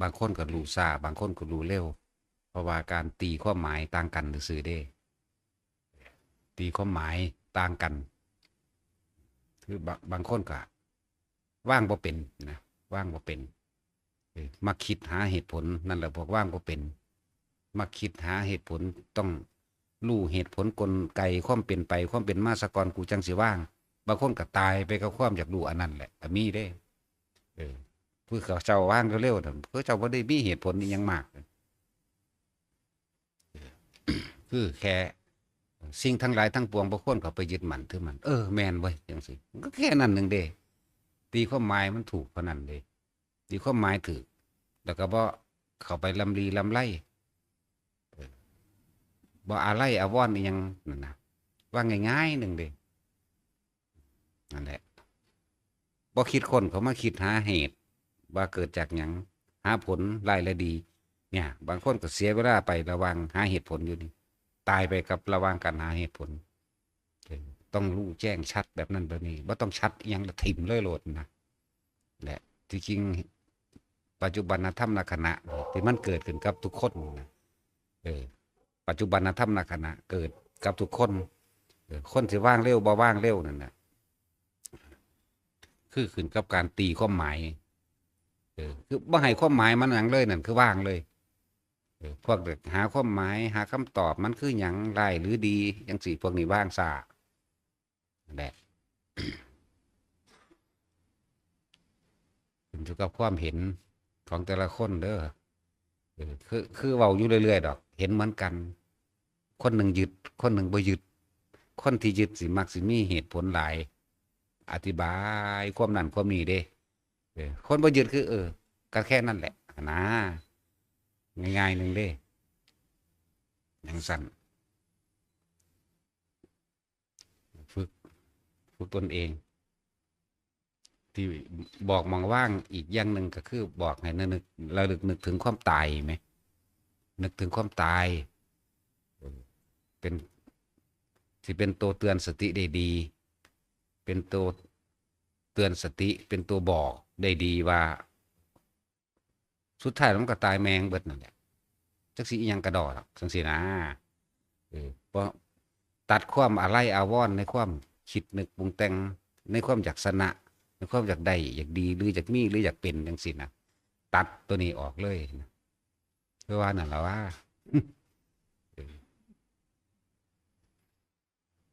บางคนก็รู้ช้าบางคนก็รู้เร็วเพราะว่าการตีความหมายต่างกันซื่อเด้ตีความหมายต่างกันคือบางคนก็ว่างบ่เป็นนะว่างบ่เป็นมาคิดหาเหตุผลนั่นแหละพวกว่างบ่เป็นมาคิดหาเหตุผลต้องรู้เหตุผลกลไกความเป็นไปความเป็นมาสกรกูจังสิว่างบางคนก็ตายไปกับความอยากรู้อันนั้นแหละก็มีเด้เออเพื่อเขาเจ้าว่างเร็วๆนั่นเพื่อเจ้าบ่ได้มีเหตุผลอีหยังมากคือแค่สิ่งทั้งหลายทั้งปวงบ่ควรเข้าไปยึดมั่นถือมันแม่นเว้ยจังซี่มันก็แค่นั้นหนึงเด้ตีความหมายมันถูกเท่านั้นเด้ตีความหมายถูกแล้วก็บ่เข้าไปลำลีลำไรบ่อาลัยอาวรณ์อีหยังนั่นน่ะว่าง่ายๆหนึงเด้นั่นแหละบ่คิดค้นเขามาคิดหาเหตุว่าเกิดจากหยังหาผลร้ายและดีเนี่ยบางคนก็เสียเวลาไประหว่างหาเหตุผลอยู่นี่ตายไปกับระหว่างการหาเหตุผลต้องรู้แจ้งชัดแบบนั้นแบบนี้บ่ต้องชัดอีหยังละถิ่มเลยโลดนะแหละที่จริงปัจจุบันธรรมนขณะที่มันเกิดขึ้นกับทุกคนนะเออปัจจุบันธรรมนขณะเกิดกับทุกคนคนที่ว่างเร็วบ่ว่างเร็วนั่นน่ะคือขึ้นกับการตีความหมายคือบ่ให้ความหมายมันหยังเลยนั่นคือว่างเลยพวกเด็กหาความหมายหาคำตอบมันคือหยังร้ายหรือดีจังซี่พวกนี้ว่างซ่านั่นแหละขึ้นอยู่กับความเห็นของแต่ละคนเด้อคือเว้าอยู่เรื่อยๆดอกเห็นเหมือนกันคนหนึ่งยึดคนหนึ่งบ่ยึดคนที่ยึดสิมักสิมีเหตุผลหลายอธิบายความนั้นความนี้เด้คนบ่ยึดคือก็แค่นั้นแหละนะง่ายๆหนึ่งเด้อย่างสั้นฝึกฝึกตนเองที่บอกมองว่างอีกอย่างหนึ่งก็คือบอกให้นึกระลึกนึกถึงความตายไหมนึกถึงความตายเป็นที่เป็นตัวเตือนสติได้ดีเป็นตัวเตือนสติเป็นตัวบอกได้ดีว่าสุดท้ายมันก็ตายแมงเบิดนั่นแหละจักสิอีหยังกระดอหรอกจังซี่นะเพราะตัดความอะไรอาวรณ์ในความคิดนึกปรุงแต่งในความอยากสนะในความอยากได้อยากดีหรืออยากมีหรืออยากเป็นจังซี่นะตัดตัวนี้ออกเลยนะเพื่อว่านั่นแหละว่า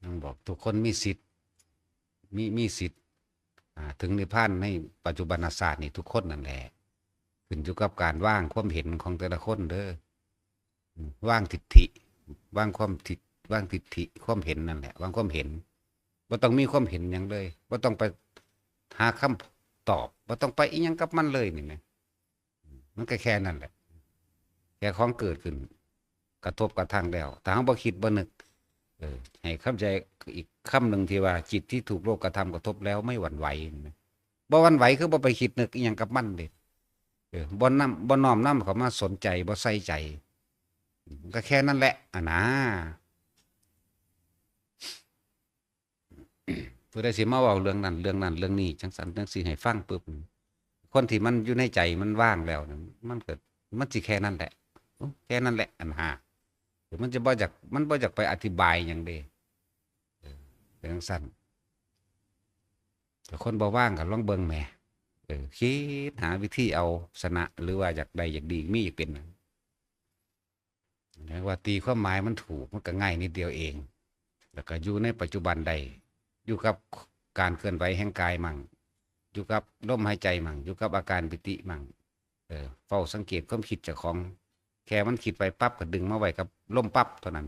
ต้องบอกทุกคนมีสิทธิ์มีสิทธิ์ถึงนิพพานในปัจจุบันศาสตร์นี่ทุกคนนั่นแหละขึ้นอยู่กับการว่างความเห็นของแต่ละคนเด้อว่างทิฏฐิว่างความทิฏว่างทิฏฐิความเห็นนั่นแหละว่างความเห็นว่าต้องมีความเห็นอย่างเลยว่าต้องไปหาคำตอบว่าต้องไปอีหยังกับมันเลยนี่นะมันก็แค่นั้นแหละแค่ของเกิดขึ้นกระทบกระทั่งแล้วแต่เขาบ่คิดบ่นึกให้เข้าใจอีกคำหนึ่งที่ว่าจิตที่ถูกโลกกระทำกระทบแล้วไม่หวั่นไหวบ่หวั่นไหวคือบ่ไปคิดนึกอีหยังกับมันเด็บ่น้ำบ่น้อมน้ำเขามาสนใจบ่ใส่ใจก็แค่นั้นแหละนะผู้ใดสิมาเว้าเรื่องนั้นเรื่องนั้นเรื่องนี้จังสันจังสิให้ฟังปึ๊บคนที่มันอยู่ในใจมันว่างแล้วมันเกิดมันสิแค่นั้นแหละแค่นั้นแหละมันจะบ่อยากมันบ่อยากไปอธิบายอย่างเดเป็นจังสั้นแต่คนบ่ว่างก็ลองเบิ่งแหมคิดหาวิธีเอาชนะหรือว่าอยากได้อยากดีมีอยากเป็นว่าตีความหมายมันถูกมันก็ง่ายนิดเดียวเองแล้วก็อยู่ในปัจจุบันใดอยู่กับการเคลื่อนไหวแห่งกายมั่งอยู่กับลมหายใจมั่งอยู่กับอาการปิติมั่งเฝ้าสังเกตความคิดเจ้าของแค่มันคิดไปปั๊บก็ดึงมาไว้กับลมปั๊บเท่านั้น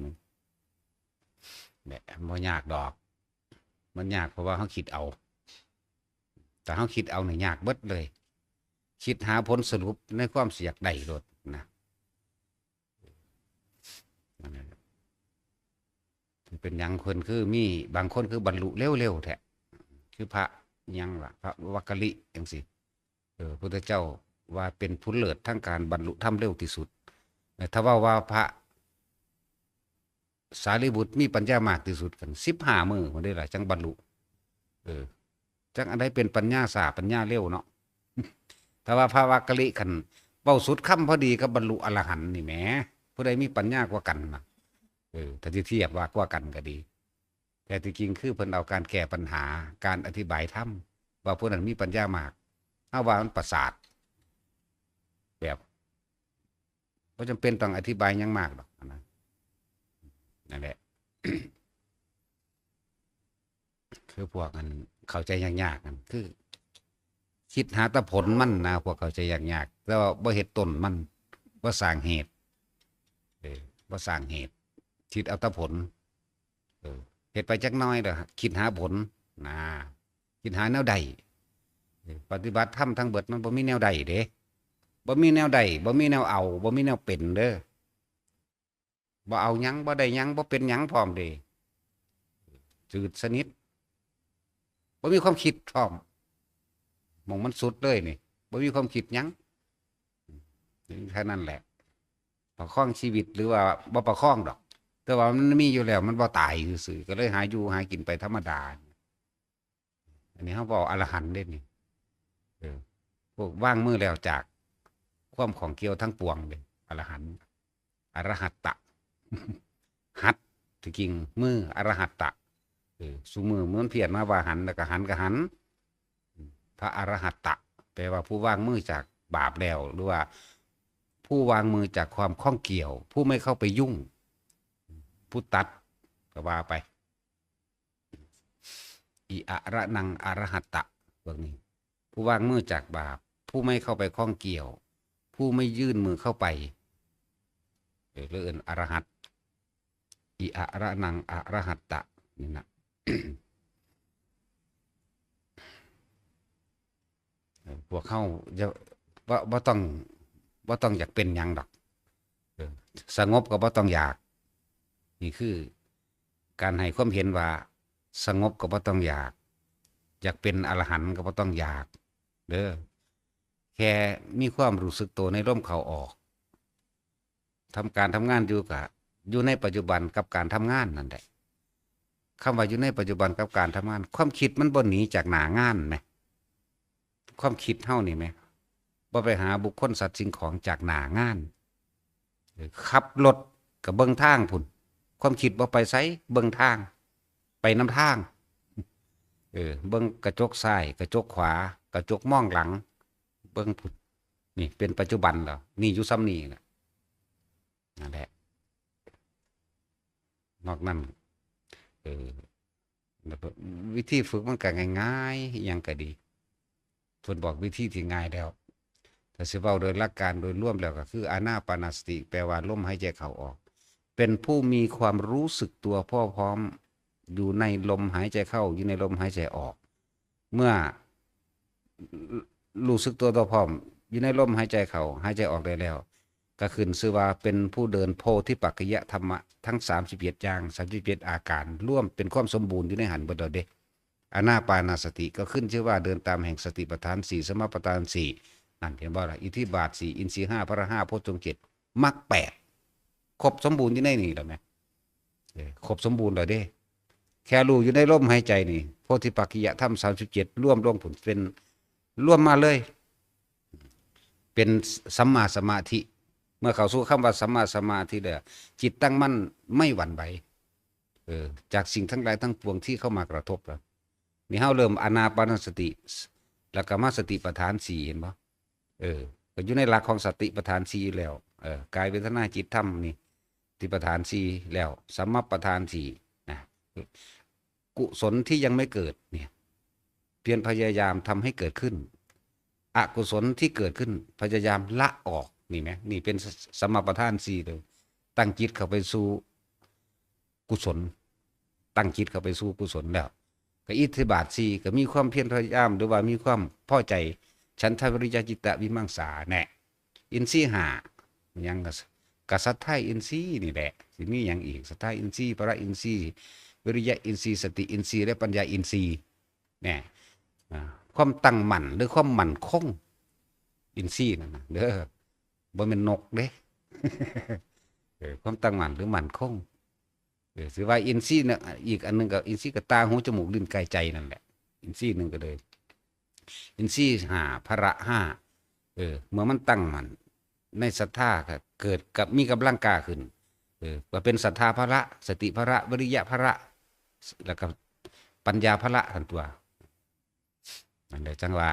แบบมันยากดอกมันยากเพราะว่าเขาคิดเอาแต่เขาคิดเอาเนี่ยยากเบิดเลยคิดหาผลสรุปในความเสียกใดรถนะเป็นยังคนคือมีบางคนคือบรรลุเร็วๆแท้คือพระยังล่ะพระวักกะลิอย่างสิพุทธเจ้าว่าเป็นผู้เลิศทั้งการบรรลุธรรมเร็วที่สุดถ้าว่าพระสารีบุตรมีปัญญามากที่สุดกัน15 มื้อคนได้หลายจังบรรลุจังอันใดเป็นปัญญาสาปัญญาเร็วเนาะถ้าว่าพระวักกะลิขัน เว้าสุดคำพอดีกับบรรลุอรหันต์นี่แหมผู้ใดมีปัญญากว่ากันนะถ้าที่เทียบว่ากว่ากันก็ดี แต่ที่จริงคือเพิ่นเอาการแก้ปัญหาการอธิบายธรรมว่าผู้นั้นมีปัญญามากเอาว่ามันประสาทแบบบ่จำเป็นต้องอธิบายหยังมากดอกนะนั่นแหละ คือพวกนั้นเข้าใจยากๆนั่นคือคิดหาแต่ผลมันนะพวกเข้าใจยากๆแต่ว่าบ่เฮ็ดต้นมันบ่สร้างเหตุบ่สร้างเหตุคิดเอาแต่ผลเฮ็ดไปจักหน้อยเด้อคิดหาผลนะคิดหาแนวใดปฏิบัติธรรมทั้งเบิดมันบ่มีแนวใดเด้บ่มีแนวใดบ่มีแนวเอาบ่มีแนวเป็นเด้อบ่เอาหยังบ่ได้หยังบ่เป็นหยังพร้อมเด้จืดสนิทบ่มีความคิดพร้อมมองมันสุดเลยนี่บ่มีความคิดหยังแค่นั้นแหละประคองชีวิตหรือว่าบ่ประคองดอกแต่ว่ามันมีอยู่แล้วมันบ่ตายซื่อๆก็เลยหาอยู่หากินไปธรรมดาอันนี้เขาบอกอรหันต์เด้นี่พวกว่างมือแล้วจากความของเกี่ยวทั้งปวงเด้อรหันต์อรหัตตะ หัตที่จริงมืออรหัตตะสุมือเหมือนเพียรมาว่าหันแล้วก็หันก็หันพระอรหัตตะแปลว่าผู้วางมือจากบาปแล้วหรือว่าผู้วางมือจากความข้องเกี่ยวผู้ไม่เข้าไปยุ่งผู้ตัดก็ว่าไปอิอะระนังอรหัตตะพวกนี้ผู้วางมือจากบาปผู้ไม่เข้าไปข้องเกี่ยวผู้ไม่ยื่นมือเข้าไปเรื่องอรหัตอิอะระนังอรหัตตะนี่นะ พวกเขาจะบ่ต้องอยากเป็นหยังดอกสงบก็บ่ต้องอยากนี่คือการให้ความเห็นว่าสงบก็บ่ต้องอยากเป็นอรหันต์ก็บ่ต้องอยากเด้อแค่มีความรู้สึกตัวในลมเข้าออกทำการทำงานอยู่ในปัจจุบันกับการทำงานนั่นแหละคำว่าอยู่ในปัจจุบันกับการทำงานความคิดมันบ่หนีจากหน้างานไหมความคิดเฮานี่ไหมบ่ไปหาบุคคลสัตว์สิ่งของจากหน้างานขับรถกับเบิ่งทางพุ่นความคิดบ่ไปไสเบิ่งทางไปนำทางเบิ่งกระจกซ้ายกระจกขวากระจกมองหลังเบิ่งพุ่นนี่เป็นปัจจุบันแล้วนี่อยู่ซ้ำนี่แหละนั่นแหละนอกนั้นวิธีฝึกมันก็ง่ายๆอย่างก็ดีเพิ่นบอกวิธีที่ง่ายแล้วแต่สิเว้าโดยหลักการโดยรวมแล้วก็คืออานาปานสติแปลว่าลมหายใจเข้าออกเป็นผู้มีความรู้สึกตัวพร้อมอยู่ในลมหายใจเข้าอยู่ในลมหายใจออกเมื่อรู้สึกตัวพร้อมอยู่ในลมหายใจเข้าหายใจออกได้แล้วก็ขึ้นชื่อว่าเป็นผู้เดินโพธิปักขิยธรรมะทั้ง31อย่าง31อาการร่วมเป็นความสมบูรณ์อยู่ในหันเบิดเด้อานาปานสติก็ขึ้นชื่อว่าเดินตามแห่งสติปัฏฐาน4สมปัฏฐาน4นั่นเห็นบ่ล่ะอิทธิบาท4อินทรีย์5พระ5โพชฌงค์7มรรค8ครบสมบูรณ์อยู่ในนี่แล้วแม่ครบสมบูรณ์แล้วเด้แค่รู้อยู่ในลมหายใจนี่โพธิปักขิยธรรม37ร่วมลงผลเป็นร่วมมาเลยเป็นสัมมาสมาธิเมื่อเข้าสู่คำว่าสัมมาสมาธิแล้วจิตตั้งมั่นไม่หวั่นไหวจากสิ่งทั้งหลายทั้งปวงที่เข้ามากระทบแล้วนี่เฮาเริ่มอานาปานสติแล้วก็มาสติปัฏฐาน4เห็นบ่ก็อยู่ในหลักของสติปัฏฐาน4แล้วกายเวทนาจิตธรรมนี่สติปัฏฐาน4แล้วสัมมาปัฏฐาน4นะกุศลที่ยังไม่เกิดเนี่ยเพียรพยายามทำให้เกิดขึ้นอกุศลที่เกิดขึ้นพยายามละออกนี่ไหมนี่เป็นสัมมาปัฏฐาน4เลยตั้งจิตเข้าไปสู่กุศลตั้งจิตเข้าไปสู่กุศลแล้วก็อิทธิบาท4ก็มีความเพียรพยายามหรือว่ามีความพอใจฉันทวิริยะจิตตะวิมังสาแน่อินทรีย์5ยังก็ศรัทธาอินทรีย์นี่แหละสิมีหยังอีกศรัทธาอินทรีย์พระอินทรีย์วิริยะอินทรีย์สติอินทรีย์และปัญญาอินทรีย์แน่ความตั้งมั่นหรือความมั่นคงอินทรีย์นั่นน่ะเด้อบ่แม่นนกเด้ ความตั้งมั่นหรือมั่นคงสิว่าอินทรีย์เนี่ยอีกอันนึงก็อินทรีย์กับตาหูจมูกลิ้นกายใจนั่นแหละอินทรีย์นึงก็เลยอินทรีย์5พระ5เมื่อมันตั้งมั่น ในศรัทธาก็เกิดกับมีกำลังกล้าขึ้นก็เป็นศรัทธาภละสติภละวิริยะภละแล้วก็ปัญญาภละทันตัวนั่นแหละจังว่า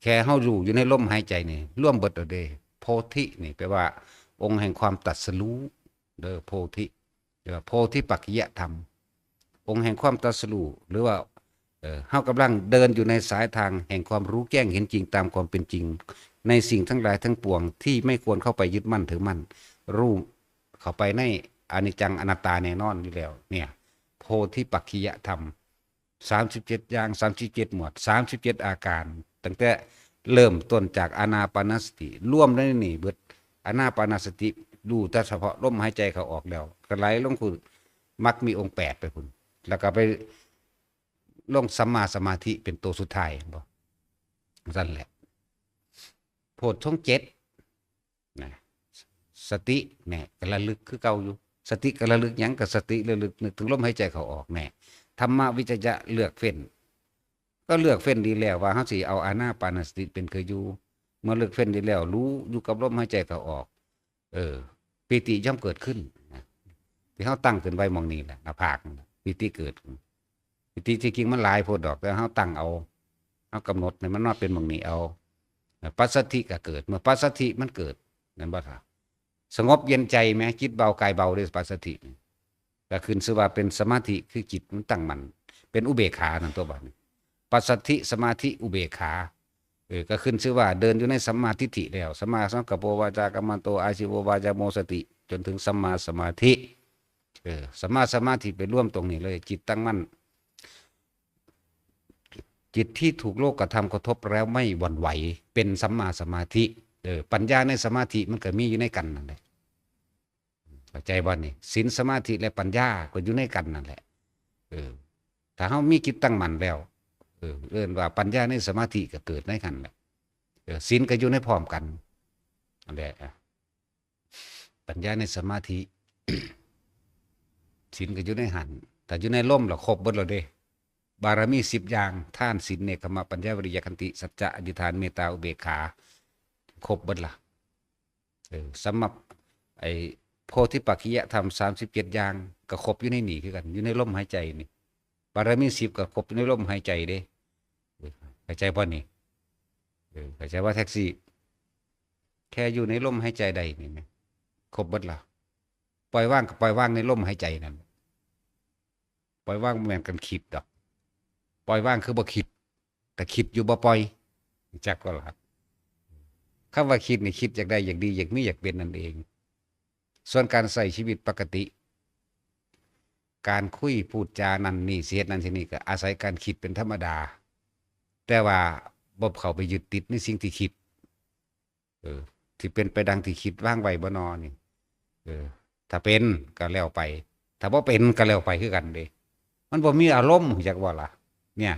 แค่เฮารู้อยู่ในลมหายใจนี่ร่วมเบิดเอาเด้โพธินี่แปลว่าองค์แห่งความตรัสรู้เด้อโพธิหรือว่าโพธิปักขิยธรรมองค์แห่งความตรัสรู้หรือว่าเฮากำลังเดินอยู่ในสายทางแห่งความรู้แจ้งเห็นจริงตามความเป็นจริงในสิ่งทั้งหลายทั้งปวงที่ไม่ควรเข้าไปยึดมั่นถือมั่นรู้เข้าไปในอนิจจังอนัตตาแน่นอนอยู่แล้วเนี่ยโพธิปักขิยธรรม37อย่าง37หมวด37อาการตั้งแต่เริ่มต้นจากอานาปานสติร่วมได้นี่เบิดอานาปานสติดูแต่เฉพาะลมหายใจเขาออกแล้วก็ไหลลงคุณมักมีองค์8ไปคุณแล้วก็ไปลงสัมมาสมาธิเป็นตัวสุดท้ายบ่นั่นแหละโพชฌงค์7นะสติแน่กระลึกคือเก่าอยู่สติกระลึกหยังกับสติระลึกนึกถึงลมหายใจเขาออกแน่ธรรมวิจยะเลือกเฟ้นก็เลือกเฟ้นดีแล้วว่าเฮาสิเอาอานาปานสติเป็นคืออยู่เมื่อเลือกเฟ้นดีแล้วรู้อยู่กับลมหายใจเขาออกปิติย่อมเกิดขึ้นนะที่เฮาตั้งขึ้นไว้มองนี้แหละหน้าผากปิติเกิดปิติที่จริงมันหลายโพดดอกแต่เฮาตั้งเอาเฮากำหนดให้มันนอดเป็นมองนี้เอาปัสสัทธิก็เกิดเมื่อปัสสัทธิมันเกิดนั่นบ่ล่ะสงบเย็นใจแม้จิตเบากายเบาด้วยปัสสัทธิก็ขึ้นชื่อว่าเป็นสมาธิคือจิตมันตั้งมั่นเป็นอุเบกขานั่นตัวบัดนี้ปัสสัทธิสมาธิอุเบกขาก็ขึ้นชื่อว่าเดินอยู่ในสัมมาทิฏฐิแล้วสัมมาสังกัปโปวาจากัมมันโตอาชีววาจาโมสติจนถึงสัมมาสมาธิสัมมาสมาธิไปร่วมตรงนี้เลยจิตตั้งมั่นจิตที่ถูกโลกกระทำกระทบแล้วไม่หวั่นไหวเป็นสัมมาสมาธิปัญญาในสมาธิมันก็มีอยู่ในกันนั่นแหละเข้าใจบ่นี่ศีลสมาธิและปัญญาก็อยู่ในกันนั่นแหละถ้าเฮามีจิตตั้งมั่นแล้วเรียกว่าปัญญาในสมาธิก็เกิดในกันแหละศีลก็อยู่ในพร้อมกันนั่นแหละปัญญาในสมาธิ ศีลก็อยู่ในหันแต่อยู่ในล่มแล้วครบเบิดแล้วเด้บารมี10อย่างท่านศีลเนกขมะปัญญาวิริยะขันติสัจจะอธิษฐานเมตตาอุเบกขาครบเบิดล่ะสำหรับไอ้โพธิปักขิยธรรม37อย่างก็ครบอยู่ในนี่คือกันอยู่ในลมหายใจนี่บารมี10ก็ครบอยู่ในลมหายใจเด้เข้าใจบ่นี่เข้าใจว่าแท็กซี่แค่อยู่ในลมหายใจใดนี่แม่ครบเบิดล่ะปล่อยว่างก็ปล่อยว่างในลมหายใจนั่นปล่อยว่างบ่แม่นกันคิดดอกปล่อยว่างคือบ่คิดแต่คิดอยู่บ่ปล่อยจักก็ล่ะคำว่าคิดนี่คิดอยากได้อยากดีอยากมีอยากเป็นนั่นเองส่วนการใส่ชีวิตปกติการคุยพูดจานั่นนี่เสียนั่นสินี่ก็อาศัยการคิดเป็นธรรมดาแต่ว่าบ่เข้าไปยึดติดในสิ่งที่คิดที่เป็นไปดังที่คิดว่างไว้บ่นอนี่ถ้าเป็นก็แล้วไปถ้าบ่เป็นก็แล้วไปคือกันเด้มันบ่มีอารมณ์จักว่าล่ะเนี่ย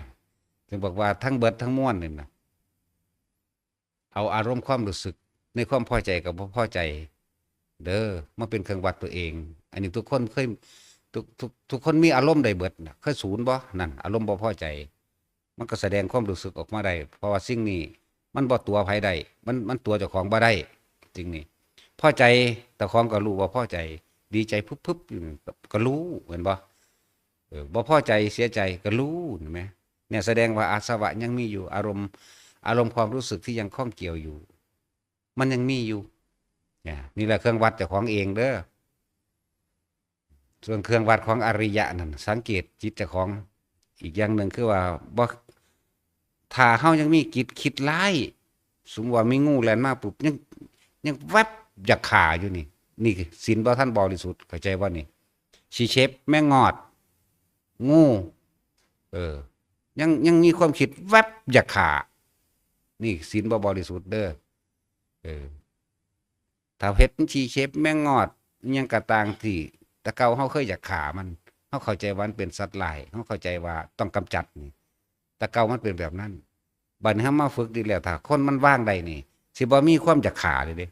ถึงบอกว่าทั้งเบิดทั้งมวลนี่นะเอาอารมณ์ความรู้สึกในความพอใจกับบ่พอใจเด้อมาเป็นเครื่องวัดตัวเองอันนี้ทุกคนเคยทุกคนมีอารมณ์ได้เบิดนะเคยศูนย์บ่นั่นอารมณ์บ่พอใจมันก็แสดงความรู้สึกออกมาได้เพราะว่าสิ่งนี้มันบ่ตัวไผได้มันตัวเจ้าของบ่ได้จริงนี่พอใจแต่ของก็รู้ว่าพอใจดีใจพึบๆอยู่ก็รู้เห็นบ่บ่พอใจเสียใจก็รู้เห็นไหมเนี่ยแสดงว่าอาสวะยังมีอยู่อารมณ์ความรู้สึกที่ยังคล้องเกี่ยวอยู่มันยังมีอยู่นี่แหละเครื่องวัดเจ้าของเองเด้อส่วนเครื่องวัดของอริยะนั่นสังเกตจิตเจ้าของอีกอย่างหนึ่งคือว่าบ่ถ้าเฮายังมีจิตคิดร้ายสมมุติว่ามีงูแล่นมาปุ๊บยังแวบอยากฆ่าอยู่นี่ศีลบ่ทันบริสุทธิ์เข้าใจบ่นี่ชีเชฟแม่งอดงูยังมีความคิดแวบอยากฆ่านี่ศีลบ่บริสุทธิ์เด้อถ้าเฮ็ดชีเชฟแม่งอดยังกระต่างที่ตะเกาเฮาเคยอยากฆ่ามันเฮาเข้าใจว่ามันเป็นสัตว์ร้ายเฮาเข้าใจว่าต้องกำจัดนี่ตะเกามันเป็นแบบนั้นบัดนี้เฮามาฝึกดีแล้วถ้าคนมันว่างได้นี่สิบ่มีความอยากฆ่าเลยเด้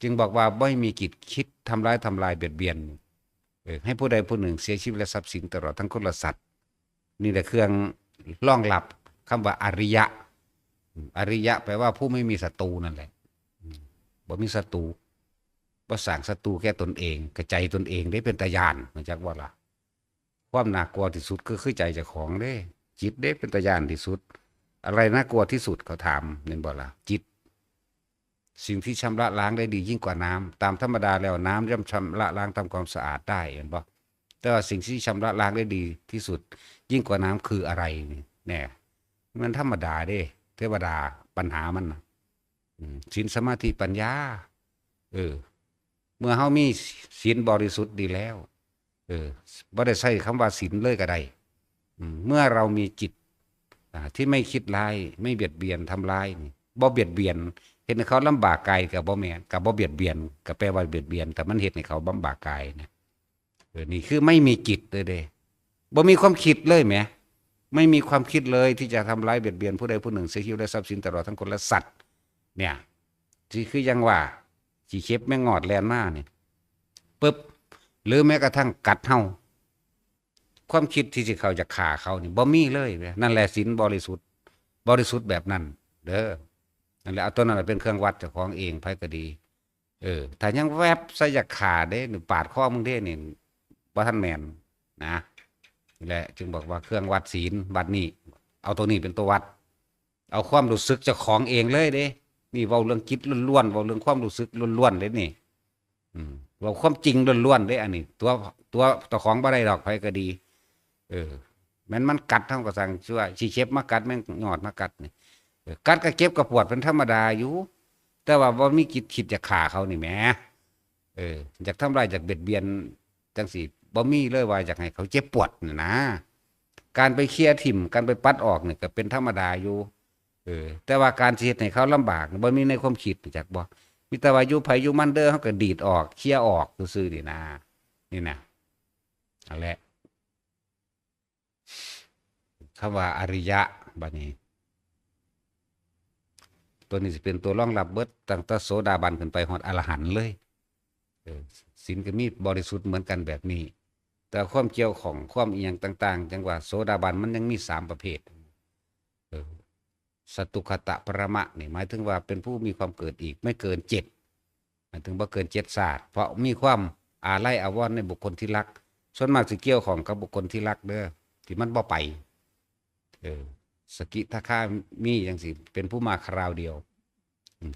จึงบอกว่าบ่ให้มีกิจคิดทำร้ายเบียดเบียนให้ผู้ใดผู้หนึ่งเสียชีวิตและทรัพย์สินตลอดทั้งคนและสัตว์นี่แหละเครื่องรองรับคำว่าอริยะแปลว่าผู้ไม่มีศัตรูนั่นแหละ บ่มีศัตรูบ่สร้างศัตรูแก่ตนเองกระใจตนเองได้เป็นตาย่านรู้จักบ่ล่ะความน่ากลัวที่สุดก็คือใจเจ้าของเด้จิตเด้เป็นตาย่านที่สุดอะไรน่ากลัวที่สุดเขาถามแม่นบ่ล่ะจิตสิ่งที่ชำระล้างได้ดียิ่งกว่าน้ำตามธรรมดาแล้วน้ำย่อมชำระล้างทำความสะอาดได้เห็นบ่แต่ว่าสิ่งที่ชำระล้างได้ดีที่สุดยิ่งกว่าน้ำคืออะไรนี่แน่มันธรรมดาเด้เทวดาปัญหามันน่ะศีลสมาธิปัญญาเมื่อเฮามีศีลบริสุทธิ์ดีแล้วบ่ได้ใช้คำว่าศีลเลยก็ได้เมื่อเรามีจิตที่ไม่คิดร้ายไม่เบียดเบียนทำร้ายนี่บ่เบียดเบียนเฮ็ดให้เขาลำบากกายก็บ่แม่นก็บ่เบียดเบียนก็แปลว่าเบียดเบียนแต่มันเฮ็ดให้เขาลำบากกายนะนี่คือไม่มีจิตเลยเด้บ่มีความคิดเลยแหมไม่มีความคิดเลยที่จะทำร้ายเบียดเบียนผู้ใดผู้หนึ่งเสียชีวิตและทรัพย์สินตลอดทั้งคนและสัตว์เนี่ยที่คือยังว่าขี้เข็บแม่งอดแลนมานี่ปึ๊บหรือแม้กระทั่งกัดเฮาความคิดที่สิเขาจะฆ่าเขานี่บ่มีเลยนั่นแหละศีลบริสุทธิ์แบบนั้นเด้อนั่นแหละเอาตัวนั้นเป็นเครื่องวัดเจ้าของเองไผก็ดีถ้ายังแวบใส่อยากฆ่าเด้นี่ปาดคอมึงเด้นี่บ่ทันแม่นนะนี่แหละจึงบอกว่าเครื่องวัดศีลวัดนี้เอาตัวนี้เป็นตัววัดเอาความรู้สึกเจ้าของเองเลยเด้นี่เว้าเรื่องจิตล้วนๆเว้าเรื่องความรู้สึกล้วนๆเลยนี่เว้าความจริงล้วนๆเด้อันนี้ตัวของบ่ได้ดอกไผก็ดีแม้นมันกัดเท่ากับสั่งชั่วชีเข็บมากัดแม่งหยอดมากัดนี่กัดก็เก็บก็ปวดเป็นธรรมดาอยู่แต่ว่าบ่มีคิดจะฆ่าเขานี่แหมอยากทำลายอยากเบียดเบียนจังซี่บ่มีเลยว่าอยากให้เขาเจ็บปวดนี่นะการไปเคลียร์ถิ่มการไปปัดออกนี่ก็เป็นธรรมดาอยู่แต่ว่าการสิเฮ็ดให้เขาลำบากบ่มีในความคิดจักบ่มีแต่ว่าอยู่ไผอยู่มันเด้อเฮาก็ดีดออกเคลียร์ออกซื่อๆนี่นะนี่นะนั่นแหละคำว่าอริยะบัดนี้ตัวนี้สิเป็นตัวรองรับเบิดตั้งแต่โสดาบันขึ้นไปฮอดอรหันต์เลยศีลก็มีบริสุทธิ์เหมือนกันแบบนี้แต่ความเกี่ยวของความอีหยังต่างๆจังว่าโสดาบันมันยังมี3ประเภทสัตตุคตะปรมะนี่หมายถึงว่าเป็นผู้มีความเกิดอีกไม่เกิน7หมายถึงบ่เกิน7ศาสตร์เพราะมีความอาลัยอาวรณ์ในบุคคลที่รักส่วนมากสิเกี่ยวของกับบุคคลที่รักเด้อที่มันบ่ไปสกิทาคามีจังสิเป็นผู้มาคราวเดียว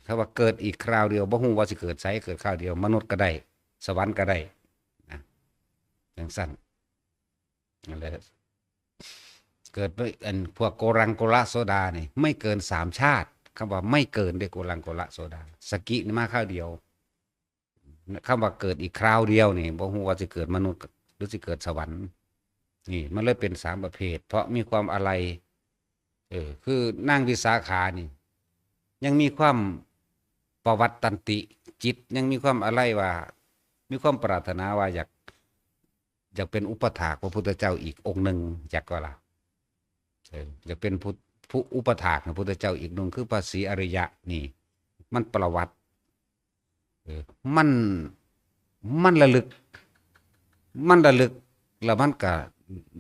ถ้าว่าเกิดอีกคราวเดียวบ่ฮู้ว่าสิเกิดไสเกิดคราวเดียวมนุษย์ก็ได้สวรรค์ก็ได้นะจังซั่นนั่นแหละเกิดด้วยอันพวกโกรังโกละโซดานี่ไม่เกิน3ชาติคำว่าไม่เกินด้วยโกรังโกละโซดาสกินี่มาคราวเดียวคำว่าเกิดอีกคราวเดียวนี่บ่ฮู้ว่าสิเกิดมนุษย์หรือสิเกิดสวรรค์นี่มันเลยเป็น3ประเภทเพราะมีความอะไรคือนางวิสาขานี่ยังมีความประวัติตันติจิตยังมีความอะไรว่ามีความปรารถนาว่าอยากเป็นอุปถากพระพุทธเจ้าอีกองค์หนึ่งอยากก็ล่ะอยากเป็นผู้อุปถากพระพุทธเจ้าอีกหนึ่งคือพระศรีอริยะนี่มันประวัติมันระลึกแล้วมันก็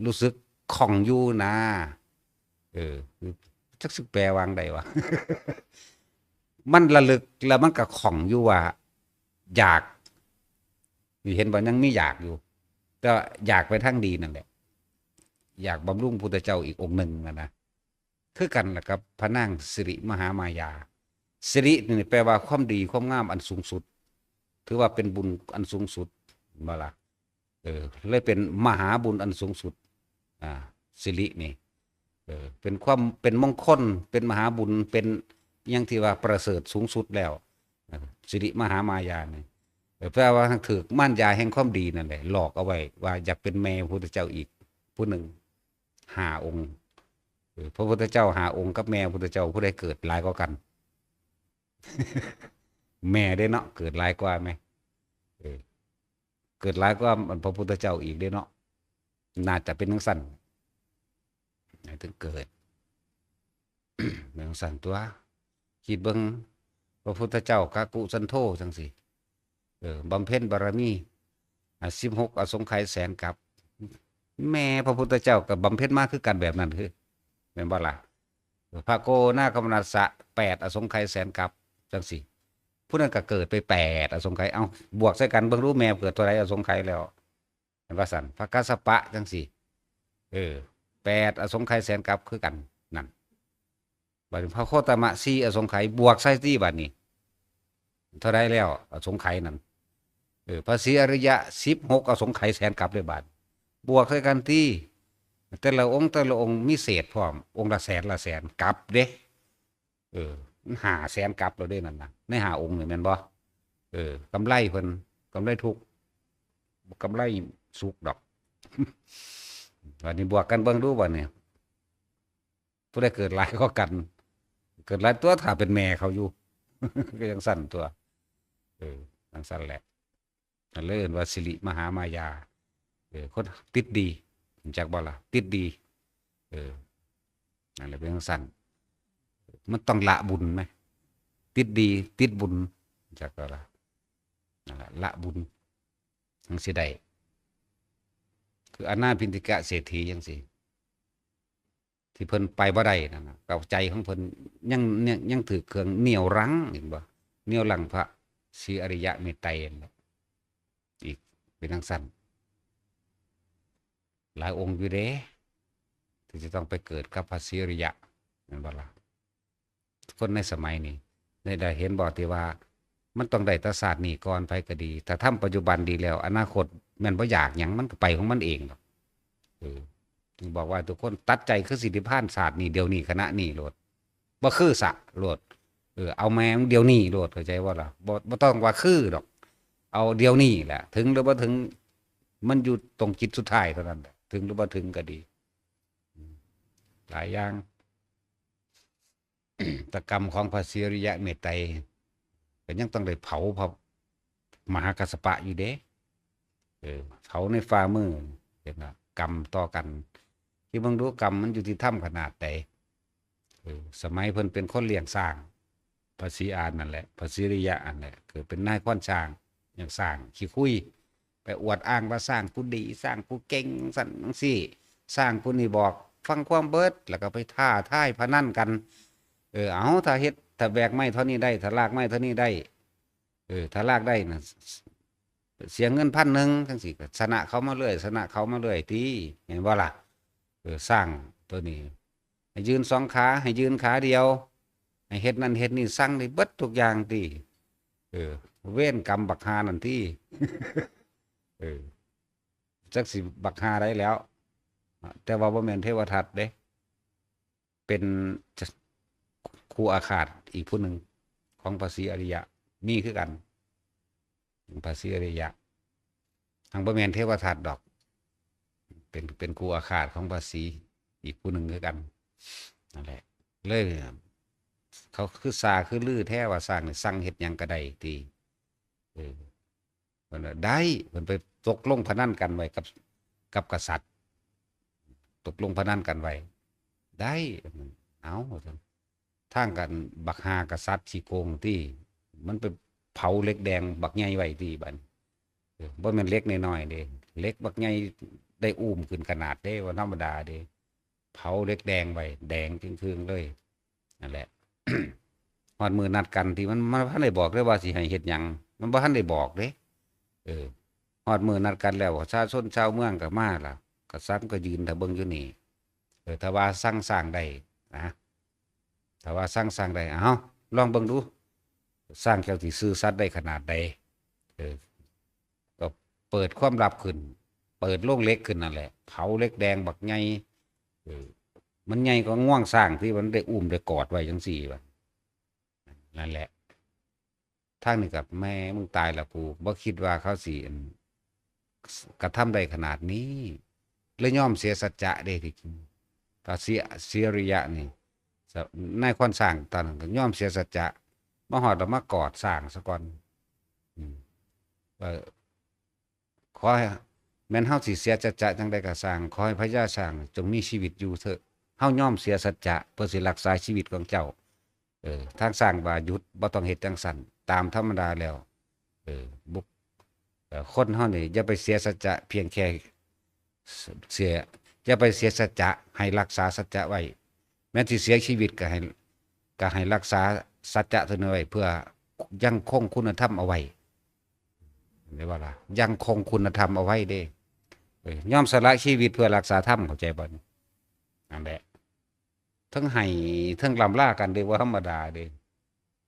รู้สึกของอยู่นะจักสึกแปลวางใดวะ มันระลึกแล้วมันก็ของอยู่ว่าอยากเห็นบ่ยังมีอยากอยู่แต่อยากไปทางดีนั่นแหละอยากบำรุงพุทธเจ้าอีกองค์หนึ่งนะคือกันล่ะครับพระนางสิริมหามายาสิรินี่แปลว่าความดีความงามอันสูงสุดถือว่าเป็นบุญอันสูงสุดบ่ล่ะเลยเป็นมหาบุญอันสูงสุดสิรินี่เป็นความเป็นมงคลเป็นมหาบุญเป็นอย่างที่ว่าประเสริฐสูงสุดแล้วสิริมหามายานี่แปลว่าถือม่านยาแห่งความดีนั่นแหละหลอกเอาไว้ว่าอยากเป็นแม่พระพุทธเจ้าอีกผู้หนึ่ง5 องค์พระพุทธเจ้า5 องค์กับแม่พระพุทธเจ้าผู้ใดเกิดหลายกว่ากัน แม่ได้เนาะเกิดหลายกว่าไหมเกิดหลายกว่าพระพุทธเจ้าอีกได้เนาะน่าจะเป็นทั้งสั้นถึงเกิด เป็นทั้งสั้นตัวคิดเบิ่งพระพุทธเจ้ากากุสันโธจังสิบำเพ็ญบารมี16อสงไขยแสนกับแม่พระพุทธเจ้ากับบำเพ็ญมาคือกันแบบนั้นคือแม่นบ่ล่ะพระโกนาคมนัสสะ8อสงไขยแสนกับจังสิ ผู้นั้นก็เกิดไป8อสงไขยเอาบวกใส่กันเบิ่งรู้แม่เกิดตัวใดอสงไขยแล้วเห็นว่าซั่นพระกัสสปะจังซี่8อสงไขยแสนกับคือกันนั่นบัดนี้พระโคตมะ4อสงไขยบวกใส่ที่บัดนี้เท่าใดแล้วอสงไขยนั่นพระศรีอริยะ16อสงไขยแสนกับเลยบาดบวกใส่กันที่แต่ละองค์มีเศษพร้อมองค์ละแสนกับเด้500,000กับแล้วเด้นั่นน่ะใน5องค์นี่แม่นบ่กำไรเพิ่นกำไรทุกกำไรสุขดอกวันนี้บวกกันเบิ่งดูบ่เนี่ยผู้ใดเกิดหลายก็กัน เกิดหลายตัวถ้าเป็นแม่เขาอยู่ ก็ยังสั่นตัวยังสั่นแหละนั่นเลยเอิ้นว่าสิริมหามายาคนติดดีรู้จักบ่ล่ะติดดีนั่นแหละเป็นจังซั่นมันต้องละบุญไหมติดดีติดบุญรู้จักบ่ล่ะนั่นล่ะละบุญจังสิได้คืออนาถปิณฑิกะเศรษฐีจังซี่ที่เพิ่นไปบ่ได้นั่นน่ะกับใจของเพิ่นยังถือเครื่องเหนี่ยวรั้งเห็นบ่เหนี่ยวรั้งพระศรีอริยะเมตไตรนั่นแหละอีกเป็นจังซั่นหลายองค์อยู่เด้ที่จะต้องไปเกิดกับพระศรีอริยะแม่นบ่ล่ะคนในสมัยนี้ได้เห็นบ่ที่ว่ามันต้องได้แตศาสตร์นี้ก่อนไปก็ดีถ้าทำปัจจุบันดีแล้วอนาคตแม่นบ่อยากหยังมันก็ไปของมันเองดอกถึงบอกว่าทุกคนตัดใจคือสิทธิพานศาสตร์นี้เดี๋ยวนี้คณะนี้โลดบ่คือสะโลดเอาแม่งเดี๋ยวนี้โลดเข้าใจบ่ล่ะบ่ต้องว่าคือดอกเอาเดี๋ยวนี้แหละถึงหรือบ่ถึงมันอยู่ตรงจิตสุดท้ายเท่านั้นแหละถึงหรือบ่ถึงก็ดีหลายอย่าง ตกรรมของพระศรีอริยะเมตไตรก็ยังต้องได้เผาพระมหากัสสปะอยู่เด้เผาในฝ่ามือเห็นบ่กรรมต่อกันที่เบิ่งดูกรรมมันอยู่ที่ถ้ำขนาดใดสมัยเพิ่นเป็นคนเลี้ยงสร้างพระศรีอานนั่นแหละพระศรีอริยะอันแหละคือเป็นนายควานช้างอย่างสร้างขี้คุยไปอวดอ้างว่าสร้างผู้ดีสร้างผู้เก่งสั่นจังซี่สร้างผู้นี้บอกฟังความเบิดแล้วก็ไปท้าทายพนันกันเอาถ้าเฮ็ดถ้าแบกไม้เท่านี้ได้ถ้าลากไม้เท่านี้ได้ถ้าลากได้น่ะเสียเงิน1,000จังซี่ก็ชนะเขามาเรื่อยชนะเขามาเรื่อยติเห็นบ่ล่ะสร้างตัวนี้ให้ยืน2ขาให้ยืนขาเดียวให้เฮ็ดนั่นเฮ็ดนี่สั่งได้เบิดทุกอย่างติเวรกรรมบักหานั่นติ จักสิบักหาได้แล้วแต่ว่าบ่แม่นเทวทัตเด้เป็นครูอาฆาตอีกผู้หนึ่งของพระศรีอริยะมีคือกันพระศรีอริยะทางบ่แม่นเทวทัตดอกเป็นครูอาฆาตของพระศรีอีกผู้หนึ่งคือกันนั่นแหละเลยเขาคือซาคือลือแท้ว่าสร้างนี่สั่งเฮ็ดหยังก็ได้ติเพิ่นว่าได้เพิ่นไปตกลงพนันกันไว้กับกษัตริย์ตกลงพนันกันไว้ได้เอาทางกันบักหากษัตริย์ขี้โกงที่มันไปเผาเหล็กแดงบักใหญ่ไว้ที่บัดบ่แม่นเล็กน้อยๆเด้เล็กบักใหญ่ได้อุ้มขึ้นขนาดเด้ว่าธรรมดาเด้เผาเหล็กแดงไว้แดงจึงคืองเลยนั่นแหละ ฮอดมื้อนัดกันที่มันบ่ทันได้บอกเลยว่าสิให้เฮ็ดหยังมันบ่ทันได้บอกเด้ฮอดมื้อนัดกันแล้วประชาชนชาวเมืองก็มาล่ะกษัตริย์ก็ยืนถ้าเบิ่งอยู่นี่ถ้าว่าสร้างได้นะถ้าว่าสร้างได้เอาลองเบิ่งดูสร้างเจ้าสิซื่อสัตย์ได้ขนาดใดก็เปิดความลับขึ้นเปิดโรงเหล็กขึ้นนั่นแหละเผาเหล็กแดงบักใหญ่มันใหญ่กว่าง่วงสร้างที่มันได้อุ้มได้กอดไว้จังซี่บัดนั่นแหละทางนี้กับแม่มึงตายละกูบ่คิดว่าเขาสิกระทำได้ขนาดนี้เลยยอมเสียสัจจะเด้ที่จริงพระศรีอริยะนี่นายควานสร้างตอนนั้นก็ยอมเสียสัจจะมาฮอดแล้วมากอดสร้างซะก่อนว่าขอให้แม้นเฮาสิเสียสัจจะจังได๋ก็สร้างขอให้พญาช้างจงมีชีวิตอยู่เถิดเฮายอมเสียสัจจะเพื่อสิรักษาชีวิตของเจ้าทางสร้างว่าหยุดบ่ต้องเฮ็ดจังซั่นตามธรรมดาแล้วบุคคนเฮานี่อย่าไปเสียสัจจะเพียงแค่อย่าไปเสียสัจจะให้รักษาสัจจะไว้แม้สิเสียชีวิตก็ให้รักษาสัจจะเท่านั้นไว้เพื่อ ยังคงคุณธรรมเอาไว้ได้ว่าล่ะยังคงคุณธรรมเอาไว้เด้ยอมสละชีวิตเพื่อรักษาธรรมเข้าใจบ่นั่นแหละทั้งให้ทั้งลำลากันเด้ว่าธรรมดาเด้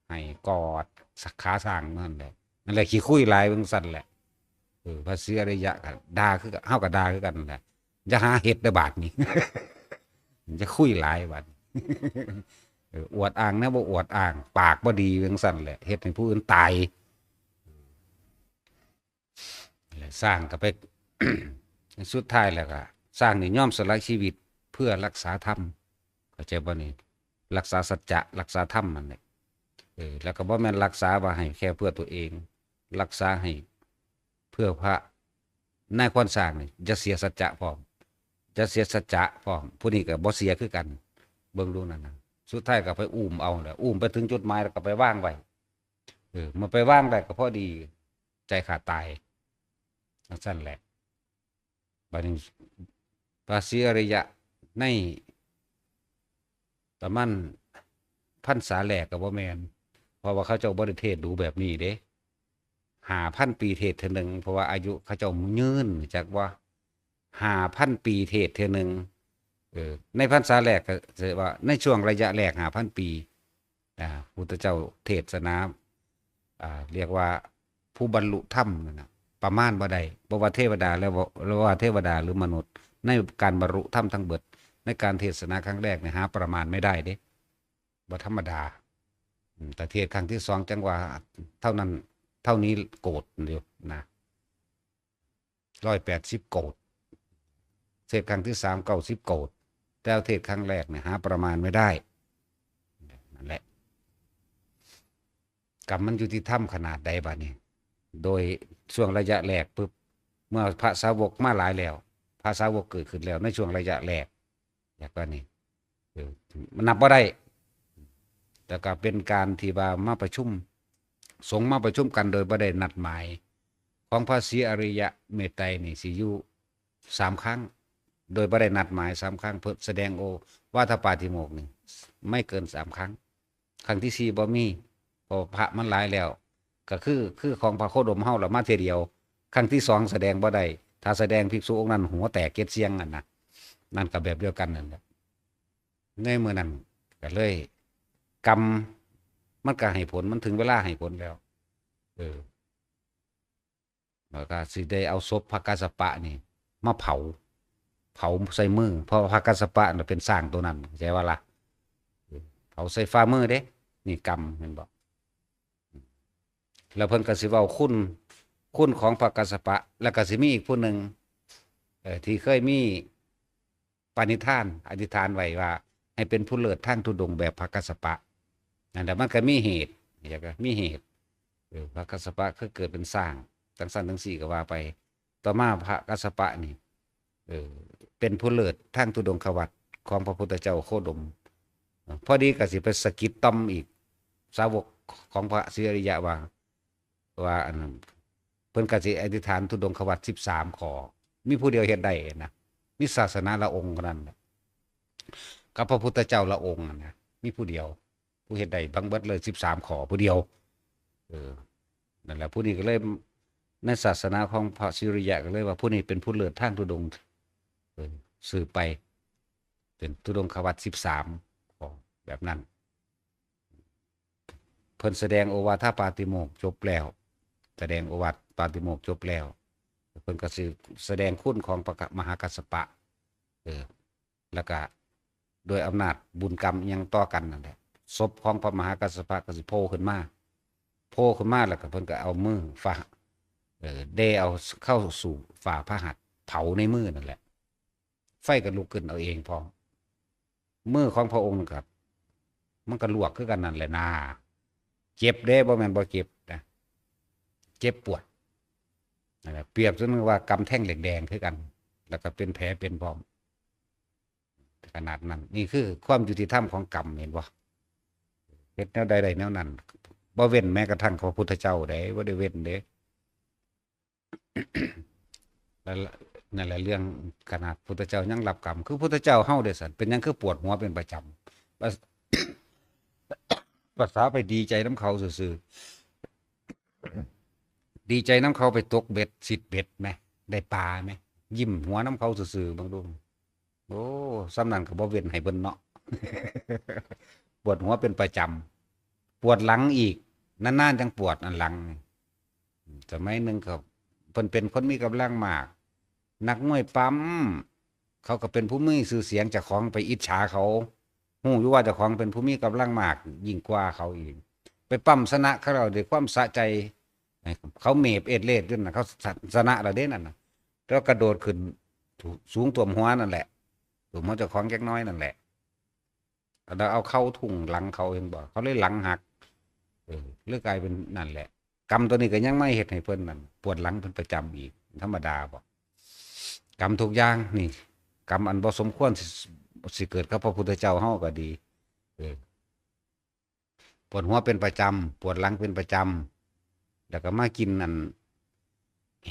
ให้กอดสักขาสร้างนั่นแหละขี้คุยหลายเบิ่งสั่นแหละพระศรีอริยะก็ด่าคือเฮาก็ด่าคือกันนั่นแหละอย่าหาเฮ็ดเด้อบาดนี้ จะคุยหลายบาดอวดอ้างนะบ่อวดอ้างปากบ่ดีเบิ่งสั่นแหละเฮ็ดให้ผู้อื่นตายสร้างก็ไป สุดท้ายแล้วก็สร้างนี่ยอมสละชีวิตเพื่อรักษาธรรมเข้าใจบ่นี่รักษาสัจจะรักษาธรรมนั่นแหละแล้วก็บ่แม่นรักษาว่าให้แค่เพื่อตัวเองรักษาให้เพื่อพระนายควรสร้างนี่จะเสียสัจจะพร้อมจะเสียสัจจะพร้อมผู้นี้ก็บ่เสียคือกันเบิ่งดูนั่นน่ะสุดท้ายก็ไปอุ้มเอาแหละอุ้มไปถึงจุดหมายแล้วก็ไปวางไว้มันไปวางได้ก็พอดีใจขาดตายนั่นแหละบัดนี้พระศรีอริยะในประมาณพรรษาแรกก็บ่แม่นเพราะว่าเขาเจ้าบ่ได้เทศน์ดูแบบนี้เด้5,000 ปีเทศน์เทื่อนึงเพราะว่าอายุเขาเจ้ายืนจักว่า5,000 ปีเทศน์เทื่อนึงในพรรษาแรกก็สิว่าในช่วงระยะแรก5,000 ปีพุทธเจ้าเทศนาเรียกว่าผู้บรรลุธรรมนั่นน่ะประมาณบ่ได้บ่ว่าเทวดาแล้วว่าเทวดาหรือมนุษย์ในการบรรลุธรรมทั้งเบิดในการเทศนาครั้งแรกเนี่ยหาประมาณไม่ได้เด้บ่ธรรมดาแต่เทศครั้งที่2จังว่าเท่านั้นเท่านี้โกฏเดียวนะ180โกฏเทศครั้งที่3 90โกฏแต่เทศครั้งแรกเนี่ยหาประมาณไม่ได้นั่นแหละกรรมมันอยู่ที่ถ้ำขนาดใดบัดนี้โดยช่วงระยะแรกปุ๊บเมื่อพระสาวกมาหลายแล้วพระสาวกเกิดขึ้นแล้วในช่วงระยะแรกอย่างว่านี้มันนับบ่ได้แต่ก็เป็นการที่ว่ามาประชุมสงฆ์มาประชุมกันโดยบ่ได้นัดหมายของพระศรีอริยะเมตไตรนี่สิอยู่3ครั้งโดยบ่ได้นัดหมาย3ครั้งเพื่อแสดงโอวาทปาติโมกข์นี่ไม่เกิน3ครั้งครั้งที่4บ่มีเพราะพระมันหลายแล้วก็คือของพระโคดมเฮาละมาเทเดียวครั้งที่2แสดงบ่ได้ถ้าแสดงภิกษุองค์นั้นหัวแตกเกล็ดเสียงนั่นก็แบบเดียวกันนั่นแหละในมื้อนั้นก็เลยกรรมมันก็ให้ผลมันถึงเวลาให้ผลแล้วแล้วก็สิได้เอาศพพระกัสสปะนี่มาเผาใส่มือเพราะพระกัสสปะน่ะเป็นสร้างตัวนั้นเข้าใจว่าล่ะเผาใส่ฝ่ามือเด้นี่กรรมเห็นบ่แล้วเพิ่นก็สิเว้าคุณของพระกัสสปะแล้วก็สิมีอีกผู้หนึ่งที่เคยมีปณิธานอธิษฐานไว้ว่าให้เป็นผู้เลิศทางธุดงค์แบบพระกัสสปะนั่นแหละมันก็มีเหตุอยากก็มีเหตุพระกัสสปะคือเกิดเป็นสร้างทั้งสั้นทั้งสี่ก็ว่าไปต่อมาพระกัสสปะนี่เป็นผู้เลิศทางธุดงควัตรของพระพุทธเจ้าโคดมพอดีก็สิไปสะกิดต้อมอีกสาวกของพระศรีอริยะว่าอันนั้นเพิ่นก็สิอธิษฐานธุดงควัตร13ข้อมีผู้เดียวเฮ็ดได้นะมีศาสนาละองค์เท่านั้นกับพระพุทธเจ้าละองค์นะมีผู้เดียวผู้เฮ็ดได้บังเบิดเลย13ข้อผู้เดียวนั่นแหละผู้นี้ก็เลยในศาสนาของพระศรีอริยะก็เลยว่าผู้นี้เป็นผู้เลิศทางธุดงค์สืบไปเป็นธุดงควัตร13ข้อแบบนั้นเพิ่นแสดงโอวาทปาติโมกข์จบแล้วแสดงโอวาทปาติโมกข์จบแล้วเพิ่นก็สิแสดงคุณของพระมหากัสสปะแล้วก็โดยอำนาจบุญกรรมยังต่อกันนั่นแหละศพของพระมหากัสสปะก็สิโผล่ขึ้นมาแล้วก็เพิ่นก็เอามือฝ่าได้เอาเข้าสู่ฝ่าพระหัตถ์เผาในมือนั่นแหละไฟก็ลุกขึ้นเอาเองพร้อมมือของพระองค์นะครับมันก็ลวกคือกันนั่นแหละนาเจ็บเด้บ่แม่นบ่เจ็บนะเจ็บปวดนั่นแหละเปรียบเสมือนว่ากำแท่งเหล็กแดงคือกันแล้วก็เป็นแผลเป็นพร้อมขนาดนั้นนี่คือความยุติธรรมของกรรมเห็นบ่เฮ็ดแนวใดแนวนั้นบ่เว้นแม้กระทั่งพระพุทธเจ้าได้บ่ได้เว้นเด้ แล้วนั่นแหละเรื่องขนาดพุทธเจ้ายังรับกรรมคือพุทธเจ้าเฮาเด้อซั่นเป็นหยังคือปวดหัวเป็นประจำภาษาไปดีใจน้ำเขาซื่อ ดีใจน้ำเขาไปตกเบ็ดสิเบ็ดไหมได้ปลาไหมยิ้มหัวน้ำเขาซื่อๆบางดูโอ้สำนันกับบ่เว้นให้เบิ่นเนาะปวดหัวเป็นประจำปวดหลังอีกนานๆจังปวดอันหลังสมัยหนึ่งครับเพิ่นเป็นคนมีกำลังมากนักมวยปั๊มเขาก็เป็นผู้มีชื่อเสียงเจ้าของไปอิจฉาเขาฮู้อยู่ว่าเจ้าของเป็นผู้มีกำลังมากยิ่งกว่าเขาอีกไปปั้มชนะเขาเราด้วยความสะใจเขาเมบเอ็ดเลดด้วยนะเขาชนะเราเด้นั่นนะแล้วกระโดดขึ้นสูงตัวหัวนั่นแหละตัวมันเจ้าของแก๊กน้อยนั่นแหละแล้วเอาเข้าทุ่งหลังเขาเองบอกเขาเลยหลังหักเลือกกลายเป็นนั่นแหละกรรมตัวนี้ก็ยังไม่เห็ดให้เพิ่นนั่นปวดหลังเป็นประจำอีกธรรมดาบอกกรรมทุกอย่างนี่กรรมอันบ่สมควรสิเกิดกับพระพุทธเจ้าเฮาก็ดีปวดหัวเป็นประจำปวดหลังเป็นประจำแล้วก็มากินนั่นเ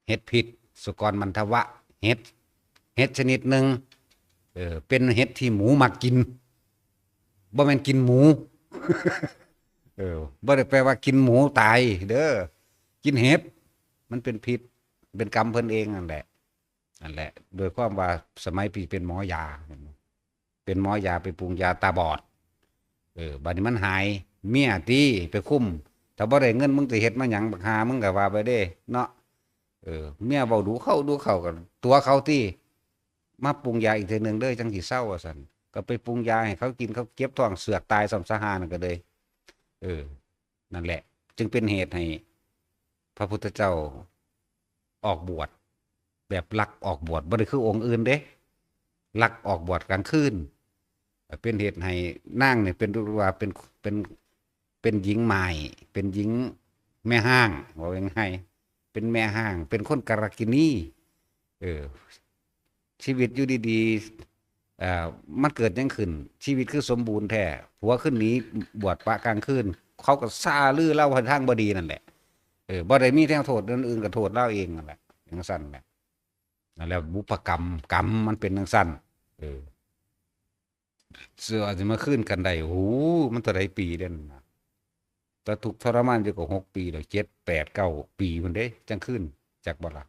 ห็ดพิษสุกรมันทวะเห็ดชนิดหนึ่งเป็นเห็ดที่หมูมักกินบ่แม่นกินหมูบ่ได้แปลว่ากินหมูตายเด้อกินเห็ดมันเป็นพิษเป็นกรรมเพิ่นเองนั่นแหละโดยความว่าสมัยปีเป็นหมอยาเป็นหมอยาไปปรุงยาตาบอดบัดนี้มันหายเมียตีไปคุ้มถ้าบ่ได้เงินมึงจะเฮ็ดมาหยังบักหามึงก็ว่าไปเด้เนาะเมียเว้าดูเข้ากันตัวเขาตีมาปรุงยาอีกทีนึงเด้อจังสิเศร้าว่าซั่นก็ไปปรุงยาให้เขากินเขาเก็บท้องเสือกตายซ้ำซะหานั่นก็เลยนั่นแหละจึงเป็นเหตุให้พระพุทธเจ้าออกบวชแบบลักออกบวชบ่ได้คือองค์อื่นเด้ลักออกบวชกลางคืนเป็นเหตุให้นางเนี่ยเป็นว่าเป็นหญิงใหม่เป็นหญิงแม่ห้างว่ายังไงเป็นแม่ห้างเป็นคนกาลกินีชีวิตอยู่ดีๆมันเกิดยังขึ้นชีวิตคือสมบูรณ์แท้ผัวขึ้นนี้บวชปะกลางคืนเขาก็ซาลือเล่าทางบดีนั่นแหละบ่ได้มีแทงโทษอื่นๆก็โทษเล่าเองนั่นแหละอย่างสั้นแหละนั่นแล้วบุพกรรมมันเป็นอย่างสั้นเสืออาจจะมาขึ้นกันได้โอ้มันตัวใดปีเด่นแต่ถูกทรมานอยู่กว่า6 ปีหรือ7 8 9 ปีมันได้จังขึ้นจากบ่ละ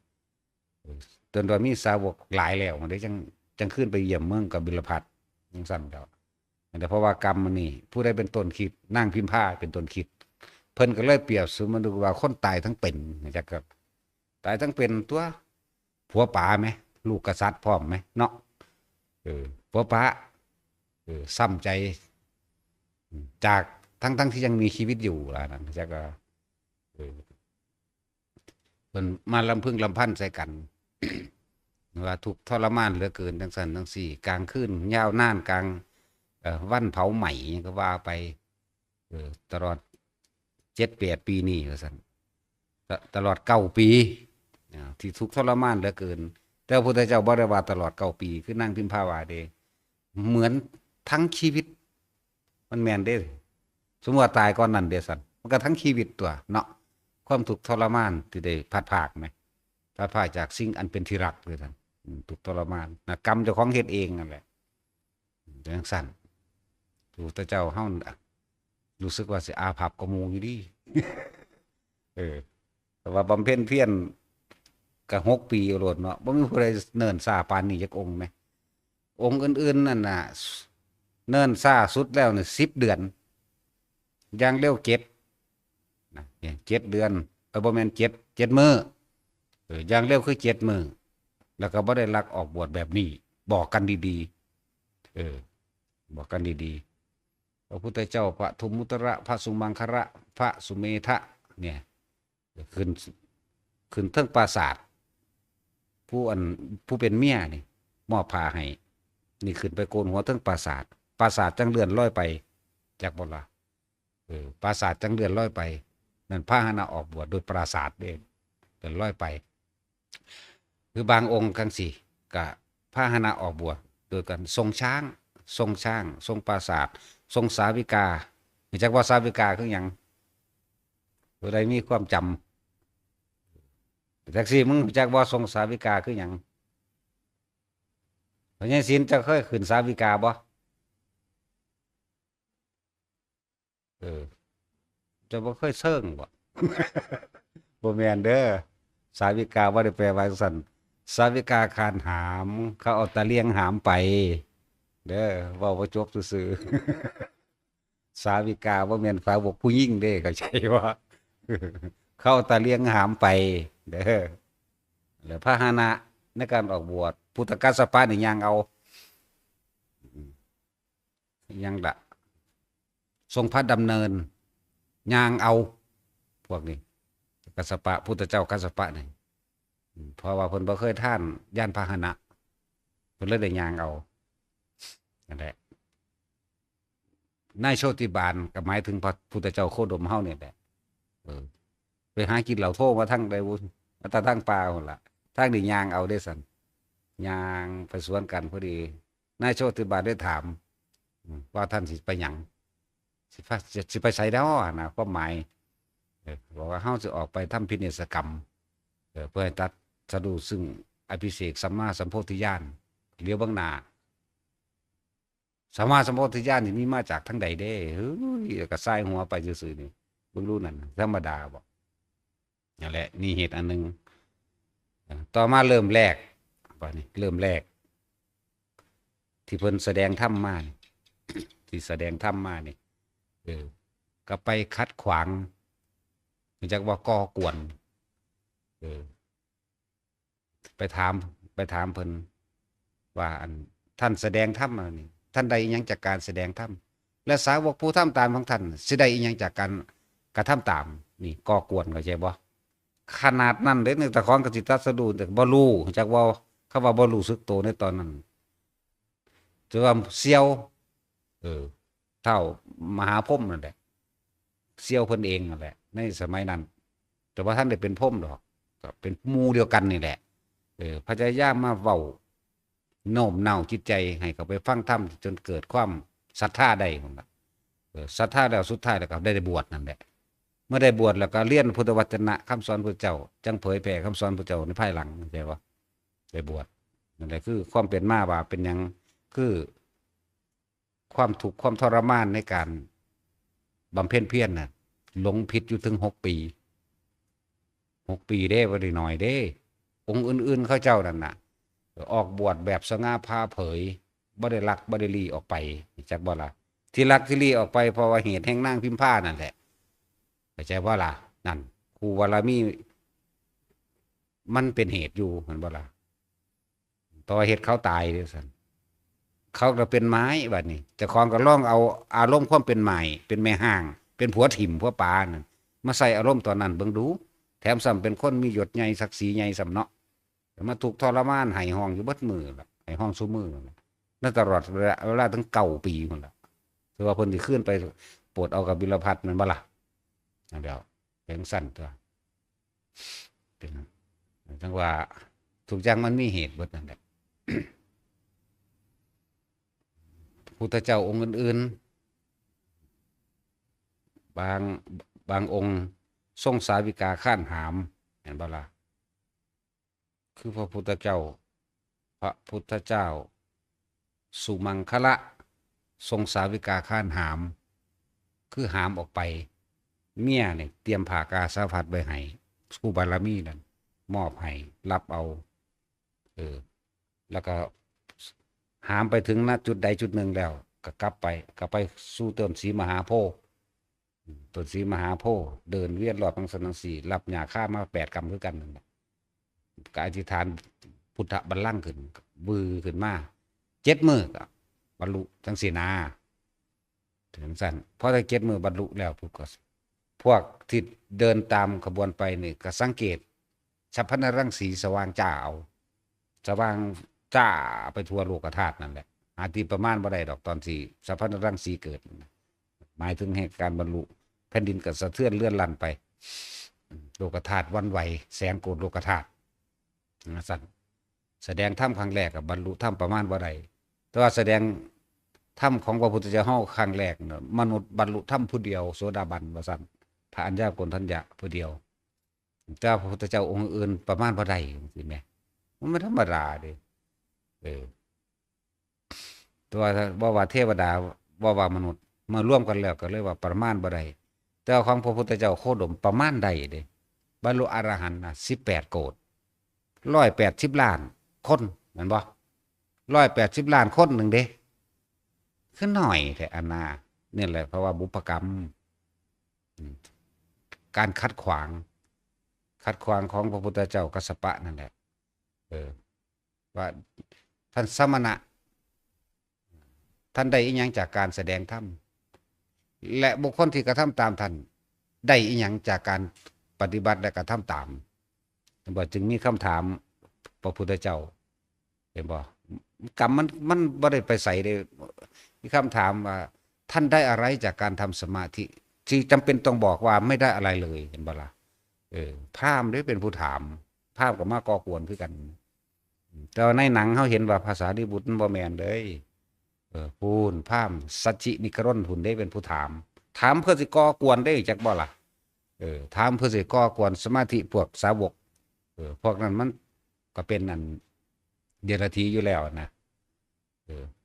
ตอนมีสาวกหลายแล้วมันได้จังขึ้นไปเยี่ยมเมืองกับบิลพัทยังสั้นแล้วแต่เพราะว่ากรรมมันนี่ผู้ใดเป็นต้นคิดนั่งพิมพ์ผ้าเป็นต้นคิดเพิ่นก็เลยเปรียบสมมติว่าคนตายทั้งเป็นจากกับตายทั้งเป็นตัวผัวป๋าไหมลูกกษัตริย์พร้อมไหมเนาะผัวป๋าซ้ำใจจากทั้งที่ยังมีชีวิตอยู่ล่ะนั่นจะก็เป็นมาลำพึงลำพันใส่กัน ว่าทุกทรมานเหลือเกินทั้งสันทั้งสี่กลางคืนยาวนานกลางวันเผาใหม่ก็ว่าไปตลอด7-8 ปีนี่ก็สันตลอด9 ปีที่ทุกทรมานเหลือเกินแต่พระพุทธเจ้าบ่ได้ว่าตลอด9 ปีคือนั่งพิมพ์ภาวาเดเหมือนทั้งชีวิตมันแมนเด้สมมติว่าตายก่อนนั้นเดสันมันก็ทั้งชีวิตตัวเนาะความทุกข์ทรมานที่ได้พัดภาคไหมพัดภาคจากสิ่งอันเป็นที่รักเลยท่านทุกข์ทรมานนะกรรมเจ้าของเฮ็ดเองนั่นแหละอย่างสั้นพระพุทธเจ้าเฮารู้สึกว่าสิอาภัพกมูอยู่ดีแต่ว่าบำเพ็ญเพียรก็6 ปีโลดเนาะบ่มีผู้ใดเนิ่นซ่าปานนี้จักองค์ไหมองค์อื่นๆนั่นน่ะเนิ่นซ่าสุดแล้วเนี่ย10 เดือนอย่างเร็ว7นะ7 เดือนบ่แม่น7 มื้ออย่างเร็วคือ7 มื้อแล้วก็บ่ได้ลักออกบวชแบบนี้บอกกันดีๆบอกกันดีๆพระพุทธเจ้าพระทุมุตระพระสุมังคระพระสุเมธะเนี่ยขึ้นเทิงปราสาทผู้เป็นเมียนี่มอบผ้าให้นี่ขึ้นไปโกนหัวเทิงปราสาทจังเลื่อนลอยไปจากบ่ล่ะปราสาทจังเลื่อนลอยไปนั่นพาหนะออกบวชโดยปราสาทเองเลื่อนลอยไปคือบางองค์กังสิกะพาหนะออกบวชโดยกันทรงช้างทรงปราสาททรงสาวิการู้จักว่าสาวิกาคือหยังผู้ใดมีความจำแท็กซี่มึงรู้จักว่าทรงสาวิกาคือหยังพญาศิลป์จะเคยขึ้นสาวิกาบ่จะบ่เคยเซิงบ่ บ่แม่นเด้อสาวิกาบ่ได้แปลว่าจั่งซั้นสาวิกาคานหาม เขาเอาตะเลียงหามไป เด้อเว้าบ่จบซื่อๆสาวิกาบ่แม่นสาวกผู้หญิงเด้เข้าใจบ่เขาเอาตะเลียงหามไป เด้อแล้วพาหนะในการออกบวชพุทธกัสสปะนี่ย่างเอาย่างละทรงพระดำเนินย่างเอาพวกนี้กัสสปะพุทธเจ้ากัสสปะนี่เพราะว่าเพิ่นบ่เคยท่านย่านพาหนะเพิ่นเลยได้ย่างเอานั่นแหละนายโชติบาลก็หมายถึงพระพุทธเจ้าโคดมเฮานี่แหละเออไปหากินเหล้าโทมาทั้งใดบุญมาตาทั้งป่าพุ่นล่ะทางนี้ย่างเอาได้สั่นย่างไปสวนกันพอดีนายโชติบาลได้ถามว่าท่านสิไปหยังสิไปไสดอนะความหมายบอกว่าเฮาสิออกไปทำพิธีกรรมเพื่อให้ตัดสะดุซึ่งอภิเษกสัมมาสัมโพธิญาณเลี้ยวเบื้องหน้าสัมมาสัมโพธิญาณนี่มีมาจากทางใดเด้เฮ้ยก็สายหัวไปซื่อๆนี่เบิ่งรู้นั่นธรรมดาบ่นั่นแหละนี่เหตุอันหนึงต่อมาเริ่มแรกบัดนี้เริ่มแรกที่เพิ่นแสดงธรรมมานี่ที่แสดงธรรมมานี่ก็ไปคัดขวางจักว่าก่อกวนไปถามเพิ่นว่าอันท่านแสดงธรรมนี่ท่านใดอิหยังจากการแสดงธรรมและสาวกผู้ทำตามของท่านสิได้อิหยังจากการกระทำตามนี่ก่อกวนเข้าใจบ่ขนาดนั้นเด้อแต่ของกสิตัสดูแต่บ่รู้จักว่าเขาว่าบ่รู้สึกตัวในตอนนั้นถือว่าเสียวเท่ามหาพรหมนั่นแหละเสียวเพิ่นเองนั่นแหละในสมัยนั้นแต่ว่าท่านได้เป็นพรหมดอกก็เป็นหมู่เดียวกันนี่แหละพยายามมาเว้าโน้มน้าวจิตใจให้เขาไปฟังธรรมจนเกิดความศรัทธาได้พุ่นล่ะศรัทธาแล้วสุดท้ายแล้วก็ได้บวชนั่นแหละเมื่อได้บวชแล้วก็เรียนพุทธวจนะคำสอนพระเจ้าจังเผยแผ่คำสอนพระเจ้าในภายหลังเข้าใจบ่ได้บวชนั่นแหละคือความเป็นมาว่าเป็นหยังคือความทุกข์ความทรมานในการบำเพ็ญเพียรน่ะหลงผิดอยู่ถึง6 ปีเด้บ่ได้น้อยเด้องค์อื่นๆเขาเจ้านั่นน่ะออกบวชแบบสง่าผ่าเผยบ่ได้ลักบ่ได้ลี้ออกไปจักบ่ล่ะที่ลักที่ลี้ออกไปเพราะว่าเหตุแห่งนางพิมพานั่นแหละเข้าใจบ่ล่ะนั่นครูบารมีมันเป็นเหตุอยู่เห็นบ่ล่ะต่อเหตุเขาตายเด้อซั่นเขาก็เป็นไม้บัดนี้เจ้าของก็ลองเอาอารมณ์ความเป็นไม้เป็นแม่ห้างเป็นผัวถิ่มผัวปานั่นมาใส่อารมณ์ตอนนั้นเบิ่งดูแถมซ้ำเป็นคนมียศใหญ่ศักดิ์ศรีใหญ่ซ้ำเนาะมาถูกทรมานให้ห้องอยู่เบิดมือล่ะให้ห้องซุมือนั่นตลอดเวลาถึง9 ปีพุ่นล่ะถือว่าเพิ่นสิขึ้นไปโปรดเอากับบิลพัทแม่นบ่ล่ะนั่นแล้วเป็นสั้นตัวเป็นจังว่าทุกอย่างมันมีเหตุเบิดนั่นแหละพุทธเจ้าองค์อื่นๆบางองค์ทรงสาวิกาข้านหามเห็นบ่ล่ะคือพระพุทธเจ้าสุมังคละทรงสาวิกาข้านหามคือหามออกไปเมียเนี่ยเตรียมผ่ากาสาพัดไว้ให้ครูบารมีนั่นมอบให้รับเอาแล้วก็หามไปถึงณจุดใดจุดหนึ่งแล้วก็กลับไปสู่ต้นศรีมหาโพธิ์ต้นศรีมหาโพธิ์เดินเวียนรอบทั้งสันสีรับหญ้าข้ามา8 กรรมคือกันนั่นแหละก็อธิษฐานพุทธบัลลังก์ขึ้นบือขึ้นมา7 มื้อก็บรรลุจังสีนาถึงสั้นเพราะถ้า7 มื้อบรรลุแล้วพวกที่เดินตามขบวนไปนี่ก็สังเกตฉัพพนรังสีสว่างจ้าเอาสว่างจ้าไปทั่วโลกธาตุนั่นแหละอาทิประมาณบ่ได้ดอกตอนที่ฉัพพนรังสีเกิดหมายถึงเหตุการณ์บรรลุแผ่นดินก็สะเทือนเลื่อนลั่นไปโลกธาตุวันไหวแสนโกฏโลกธาตุสั่นแสดงธรรมครั้งแรกกับบรรลุธรรมประมาณบ่ได้แต่ว่าแสดงธรรมของพระพุทธเจ้าครั้งแรกเนาะมนุษย์บรรลุธรรมผู้เดียวโสดาบันว่าซั่นพระอัญญาโกณฑัญญะผู้เดียวแต่พระพุทธเจ้าองค์อื่นประมาณบ่ได้จังซี่แหมมันไม่ธรรมดาเด้ตัวบ่ว่าเทวดาบ่ว่ามนุษย์มาร่วมกันแล้วก็เลยว่าประมาณบ่ได้แต่ของพระพุทธเจ้าโคดมประมาณได้เด้ บรรลุอรหันต์18 โกฏ180 ล้านคนแม่นบ่180 ล้านคนหนึ่งเด้คือหน่อยแต่อันนาเนี่ยแหละเพราะว่าบุพกรรมการขัดขวางของพระพุทธเจ้ากัสสปะนั่นแหละว่าท่านสมณะท่านได้อีหยังจากการแสดงธรรมและบุคคลที่กระทำตามท่านได้อีหยังจากการปฏิบัติและกระทำตามบ่จึงมีคำถามพระพุทธเจ้าเห็นบ่กรรมมันบ่ได้ไปใส่เลยมีคำถามว่าท่านได้อะไรจากการทำสมาธิที่จำเป็นต้องบอกว่าไม่ได้อะไรเลยเห็นบ่ล่ะพราหมณ์ได้เป็นผู้ถามพราหมณ์ก็มาก่อกวนคือกันแต่ในหนังเขาเห็นว่าภาษาดิบุตรบ่แม่นเลยพูนพราหมณ์สัจจินิกรณหุ่นได้เป็นผู้ถามเพื่อสิก่อกวนได้จักบ่ล่ะถามเพื่อสิก่อกวนสมาธิพวกสาวกพวกนั้นมันก็เป็นอันเดรัจฉีอยู่แล้วนะ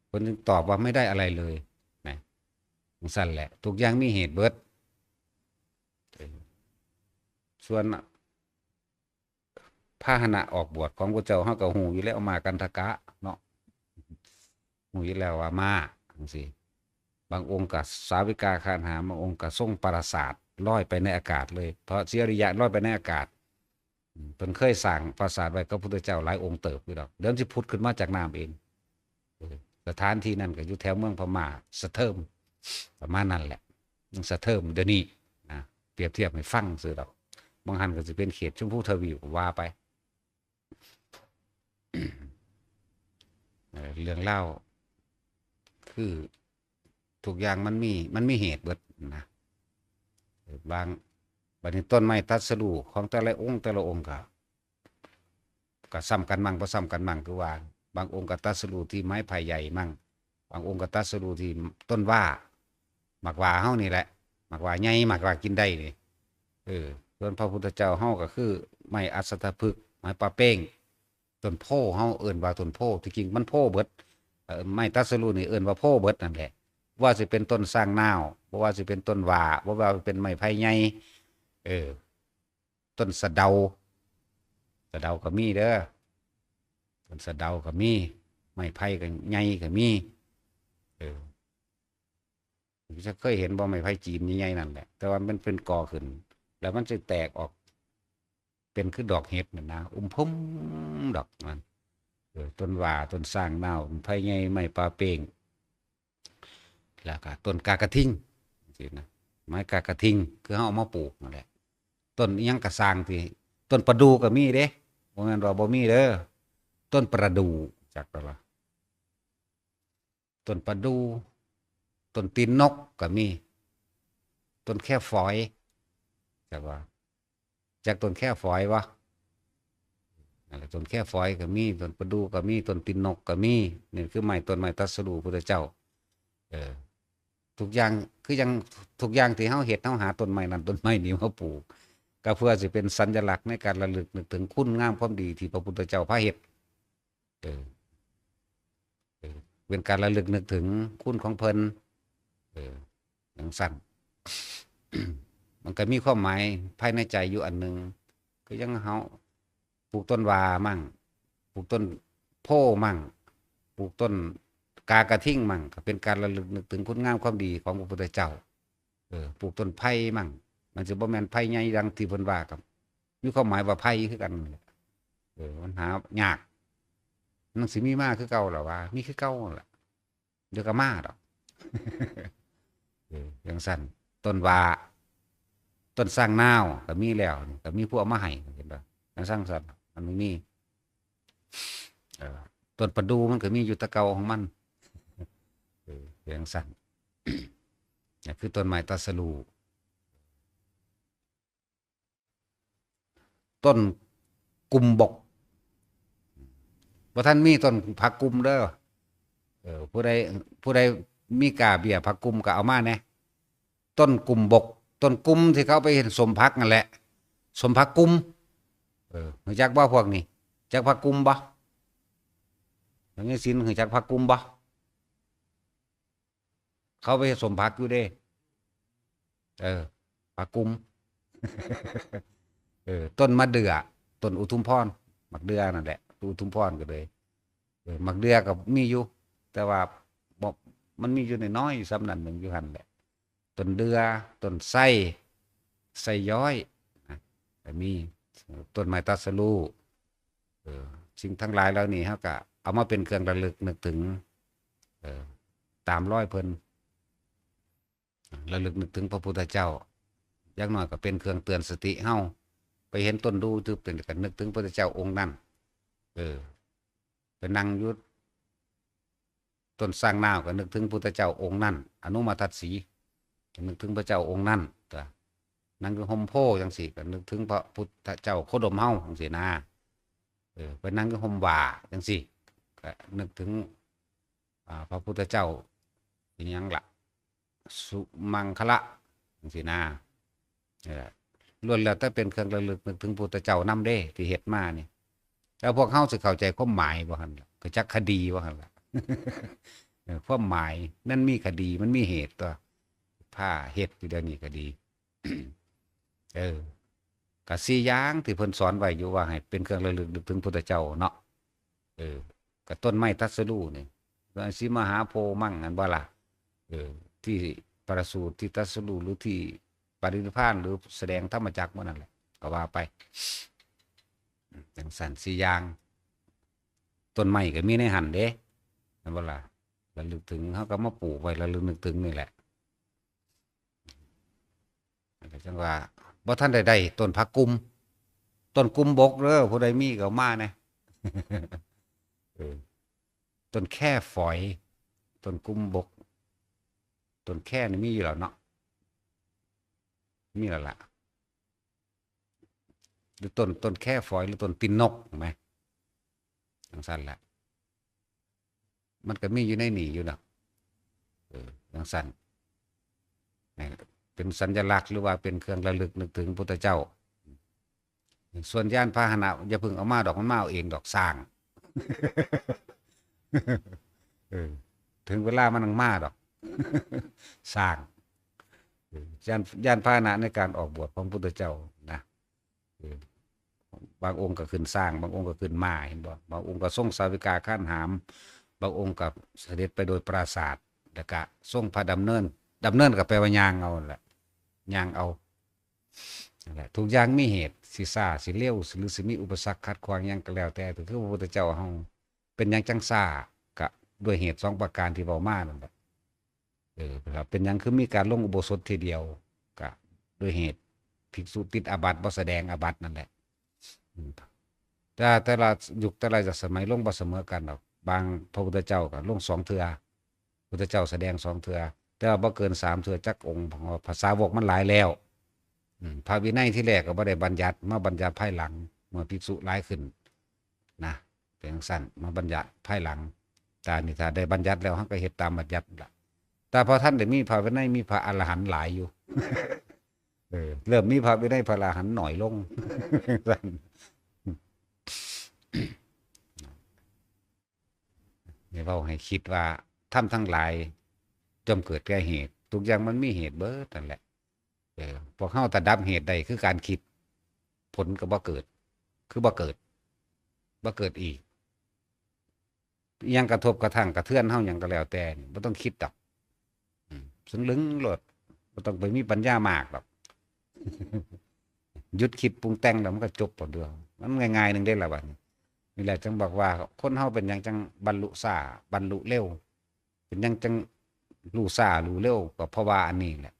คนจึงตอบว่าไม่ได้อะไรเลยนะสั่นแหละทุกอย่างมีเหตุเบิดส่วนพาหนะออกบวชของพระเจ้าเฮาก็ฮู้อยู่แล้วมากันทกะเนาะฮู้อยู่แล้วว่ามาจังซี่บางองค์ก็สาวิกาคานหาบางองค์ก็ทรงปราสาทลอยไปในอากาศเลยเพราะเสียริยะลอยไปในอากาศเพิ่นเคยสร้างปราสาทไว้กับพระพุทธเจ้าหลายองค์เติบอยู่ดอกเดี๋ยวสิพุทธขึ้นมาจากน้ำเองสถานที่นั้นก็อยู่แถวเมืองพม่าสะเทิมประมาณนั้นแหละสะเทิมเดี๋ยวนี้นะเปรียบเทียบให้ฟังซื่อดอกบางหันก็สิเป็นเขตชมพูทวีว่าไปเรื่องเล่าคือทุกอย่างมันมีเหตุเบิดนะบางบัดนี้ต้นไม้ตัดสรุของแต่ละองค์ก็ซ้ำกันมั่งบ่ซ้ำกันมั่งคือว่าบางองค์ก็ตัดสรุที่ไม้ไผ่ใหญ่มั่งบางองค์ก็ตัดสรุที่ต้นว่าหมากว่าเฮานี่แหละหมากว่าใหญ่หมากว่ากินได้นี่ส่วนพระพุทธเจ้าเฮาก็คือไม้อัศทพฤกษ์ไม้ปาเป้งต้นโพเฮาเอิ้นว่าต้นโพที่จริงมันโพเบิดไม้ตัดสรุนี่เอิ้นว่าโพเบิดนั่นแหละว่าสิเป็นต้นสร้างนาวบ่ว่าสิเป็นต้นว่าบ่ว่าเป็นไม้ไผ่ใหญ่ต้นสะเดาก็มีเด้อต้นสะเดาก็มีไม้ไผ่ก็ใหญ่ก็มีจะเคยเห็นบ่ไม้ไผ่จีนใหญ่ๆนั่นแหละแต่ว่ามันเป็นกอขึ้นแล้วมันจะแตกออกเป็นคือดอกเห็ดนั่นนะพุ่มดอกมันต้นว่าต้นสร้างนาวไผ่ใหญ่ไม้ปาเป้งแล้วก็ต้นกากระทิงสินะไม้กากระทิงคือเฮาเอามาปลูกนั่นแหละต้นอิหยังกระสร้างที่ต้นประดู่ก็มีเด้บ่แม่นว่าบ่มีเด้อต้นประดู่จักบ่ล่ะต้นประดู่ต้นตีนนกก็มีต้นแค่ฝอยจักว่าจากต้นแค่ฝอยวะนั่นแหละต้นแค่ฝอยก็มีต้นประดู่ก็มีต้นตีนนกก็มีนี่คือต้นไม้ตรัสรู้พุทธเจ้าทุกอย่างคือยังทุกอย่างที่เฮาเฮ็ดเฮาหาต้นไม้นั้นต้นไม้นี้มาปลูกก็เพื่อสิเป็นสัญลักษณ์ในการระลึกนึกถึงคุณงามความดีที่พระพุทธเจ้าพาเฮ็ดเป็นการระลึกนึกถึงคุณของเพิ่นจังซั่น มันก็มีความหมายภายในใจอยู่อันหนึ่งคือยังเฮาปลูกต้นวามั่งปลูกต้นโพมั่งปลูกต้นกากระทิ่งมั่งก็เป็นการระลึกนึกถึงคุณงามความดีของพระพุทธเจ้าปลูกต้นไผ่มั่งมันจะบ่แม่นไผ่ใหญ่ดังที่เพิ่นว่าครับมีความหมายว่าไผ่คือกันมันหายากมันสิมีมาคือเก่าหรอว่ามีคือเก่าล่ะเดี๋ยวก็มาดอกอย่างสั้นต้นว่าต้นสร้างนาวก็มีแล้วก็มีผู้เอามาให้เห็นป่ะอย่างสร้างสัตว์มันไม่มีต้นประดู่มันก็มีอยู่ตะเกาของมันอย่างสั้นนี่คือต้นไม้ตรัสรู้ต้นกุมบกว่าท่านมีต้นผักกุมเด้อผู้ใดมีกาเบียผักกุมก็เอามาแน่ต้นกุมบกต้นกุมที่เขาไปเห็นสมพักนั่นแหละสมพักกุมรู้จักบ่พวกนี้จักผักกุมบ่อย่างนี้สินรู้จักผักกุมบ่เขาไปสมพักอยู่เด้ผักกุม ต้นมะเดื่อต้นอุทุมพรมักเดือนั่นแหละอุทุมพรก็เลยมักเดือกับมีอยู่แต่ว่าบอกมันมีอยู่น้อยๆซ้ำนั่นหนึ่งอยู่หันแหละต้นเดือต้นไส้ย้อยนะแต่มีต้นไม้ตัดสลูเออสิ่งทั้งหลายแล้วนี่เขาก็เอามาเป็นเครื่องระลึกนึกถึงเออตามร้อยเพิ่นระลึกนึกถึงพระพุทธเจ้าอย่างน้อยก็เป็นเครื่องเตือนสติเฮาไปเห็นต้นดูจึงเป็นกันนึกถึงพระพุทธเจ้าองค์นั้นไปนั่งยุดต้นสร้างนาวก็นึกถึงพระพุทธเจ้าองค์นั้นอนุมาทัศสีนึกถึงพระเจ้าองค์นั้นตัวนั่งคือห่มโพจังสี่ก็นึกถึงพระพุทธเจ้าโคดมเฮาจังสี่นาไปนั่งคือห่มบ่าจังสี่ก็นึกถึงพระพุทธเจ้าเป็นยังละสุมังคละจังสี่นาล้วนแล้วแต่เป็นเครื่องระลึกนึกถึงพระพุทธเจ้านำเด้ที่เฮ็ดมานี่แล้วพวกเฮาสิเข้าใจความหมายบ่หั่นล่ะก็จักคดีบ่หั่นล่ะความหมายนั่นมีคดีมันมีเหตุตัวผ้าเฮ็ดอยู่เดี๋ยวนี้ก็ดีก็4อย่างที่เพิ่นสอนไว้อยู่ว่าให้เป็นเครื่องระลึกนึกถึงพระพุทธเจ้าเนาะก็ต้นไม้ทัสลูนี่สิมหาโพธิ์มั่งอันบ่ล่ะที่ประสูติที่ทัสลูหรือที่ปรินิพพานหรือแสดงธรรมจักรมื้อนั่นแหละก็ว่าไปจังสั่น4อย่างต้นไม้ก็มีในหันเด้นั่นบ่ล่ะระลึกถึงเฮาก็มาปลูกไว้ระลึกนึกถึงนี่แหละจังว่าบ่ทันได้ต้นผักกุมต้นกุมบกเด้อผู้ใดมีก็เอามาแหน่ต้นแค่ฝอยต้นกุมบกต้นแค่นี่มีอยู่แล้วเนาะมีแล้วล่ะหรือต้นแค่ฝอยหรือต้นตีนนกไหมจังซั่นแหละมันก็มีอยู่ในนี่อยู่เนาะจังซั่นเป็นสัญลักษณ์หรือว่าเป็นเครื่องระลึกนึกถึงพุทธเจ้าส่วนยานพาหนะอย่าเพิ่งเอามาดอกมันมาเอาเองดอกสร้างถึงเวลามันต้องมาดอกสร้างยานพาหนะในการออกบวชของพุทธเจ้านะบางองค์ก็ขึ้นสร้างบางองค์ก็ขึ้นม้าเห็นบ่บางองค์ก็ทรงสาวิกาข้านหามบางองค์ก็เสด็จไปโดยปราศาสตร์แล้วก็ทรงพระดำเนินก็แปลว่าย่างเอาแหละย่างเอานั่นแหละทุกอย่างมีเหตุสิซ่าสิเร็วหรือสิมีอุปสรรคขัดขวางหยังก็แล้วแต่คือพระพุทธเจ้าเฮาเป็นหยังจังซ่าก็ด้วยเหตุ2ประการที่เว้ามานั่นแหละครับเป็นหยังคือมีการลงอุโบสถทีเดียวก็ด้วยเหตุภิกษุติดอาบัติบ่แสดงอาบัตินั่นแหละแต่ละยุคแต่ละสมัยลงบ่เสมอกันดอกบางพระพุทธเจ้าก็ลง2เทื่อพุทธเจ้าแสดง2เทื่อแต่ว่าบ่เกิน3เทื่อจักองค์เพราะว่าภาษาวกมันหลายแล้วพระวินัยที่แรกก็บ่ได้บัญญัติมาบัญญัติภายหลังเมื่อภิกษุหลายขึ้นนะเป็นจังซั่นมาบัญญัติภายหลังแต่นี่ถ้าได้บัญญัติแล้วเฮาก็เฮ็ดตามบัญญัติล่ะแต่พอท่านได้มีพระวินัยมีพระอรหันต์หลายอยู่เริ่มมีพระวินัยพระอรหันต์หน่อยลงนี่เว้าให้คิดว่าทำทั้งหลายย่อมเกิดแก่เหตุทุกอย่างมันมีเหตุเบิดนั่นแหละพวกเฮาถ้าดับเหตุใดคือการคิดผลก็บ่เกิดคือบ่เกิดอีกอิหยังกระทบกระทั่งกระเทือนเฮาหยังก็แล้วแต่บ่ต้องคิดดอกสึงลึงโลดบ่ต้องไปมีปัญญามากดอกหยุดคิดปรุงแต่งแล้วมันก็จบผลเดียวมันง่ายๆนึงได้ล่ะบัดนี้นี่แหละจังบอกว่าคนเฮาเป็นหยังจังบรรลุช้าบรรลุเร็วเป็นหยังจังรู้ช้ารู้เร็วก็เพราะว่าอันนี้แหละ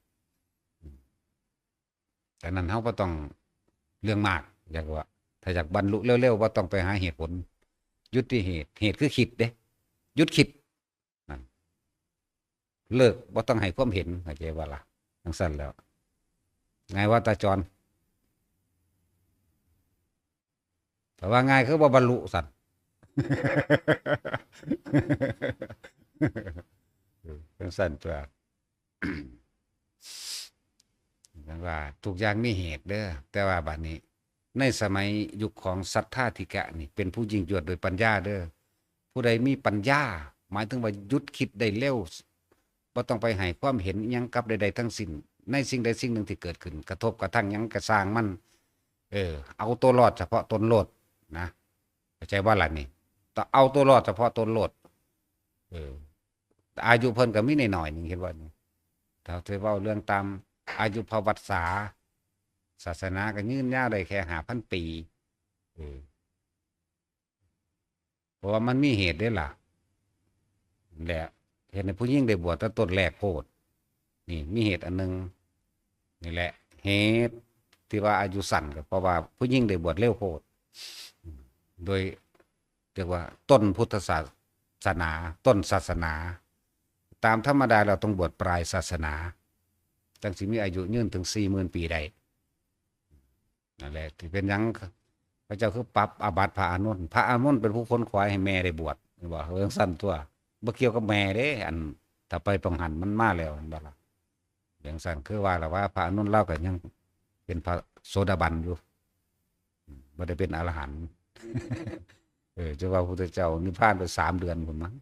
แต่นั้นเฮาบ่ต้องเรื่องมากอยากว่าถ้าอยากบรรลุเร็วๆบ่ต้องไปหาเหตุผลยุติเหตุคือคิดเด้หยุดคิดนั่นเลิกบ่ต้องให้ความเห็นเข้าใจบ่ล่ะจังซั่นแล้วไงว่าตาจรแต่ว่าง่ายคือบ่บรรลุสั่นจังซั่นตัวจังว่าทุกอย่างมีเหตุเด้อแต่ว่าบัดนี้ในสมัยยุคของสัทธาธิกะนี่เป็นผู้ยิ่งยวดโดยปัญญาเด้อผู้ใดมีปัญญาหมายถึงว่าหยุดคิดได้เร็วบ่ต้องไปให้ความเห็นอิหยังกับใดๆทั้งสิ้นในสิ่งใดสิ่งหนึ่งที่เกิดขึ้นกระทบกระทั่งหยังกระสร้างมัน เอาตัวรอดเฉพาะตนโลดนะเข้าใจว่าล่ะนี่ต้องเอาตัวรอดเฉพาะตนโลดเอออายุเพิ่นก็มีหน่อยๆนึงเห็นว่านี่ถ้าเว้าเรื่องตามอายุประวัติศาสนาก็ยืนยาวได้แค่5,000 ปีเออเพราะว่ามันมีเหตุเด้ล่ะนั่นแหละเห็นให้ผู้หญิงได้บวชแต่ต้นแรกโพดนี่มีเหตุอันหนึงนี่แหละเหตุที่ว่าอายุสั้นก็เพราะว่าผู้หญิงได้บวชเร็วโพดโดยเรียกว่าต้นพุทธศาสนาต้นศาสนาตามธรรมดาเราต้องบวชปลายศาสนาจังสิมีอายุยืนถึง40,000 ปีได้นั่นแหละที่เป็นหยังพระเจ้าคือปรับอาบัติพระอานนท์เป็นผู้ค้นคว้าให้แม่ได้บวชว่าเรื่องสั้นตัวบ่เกี่ยวกับแม่เด้อันถ้าไปปองหันมันมาแล้วบ่ล่ะเรื่องสั้นคือว่าล่ะว่าพระอานนท์เล่าก็ยังเป็นพระโสดาบันอยู่บ่ได้เป็นอรหันต์จะว่าพระพุทธเจ้านิพพานไป3 เดือนพุ่นมั้ง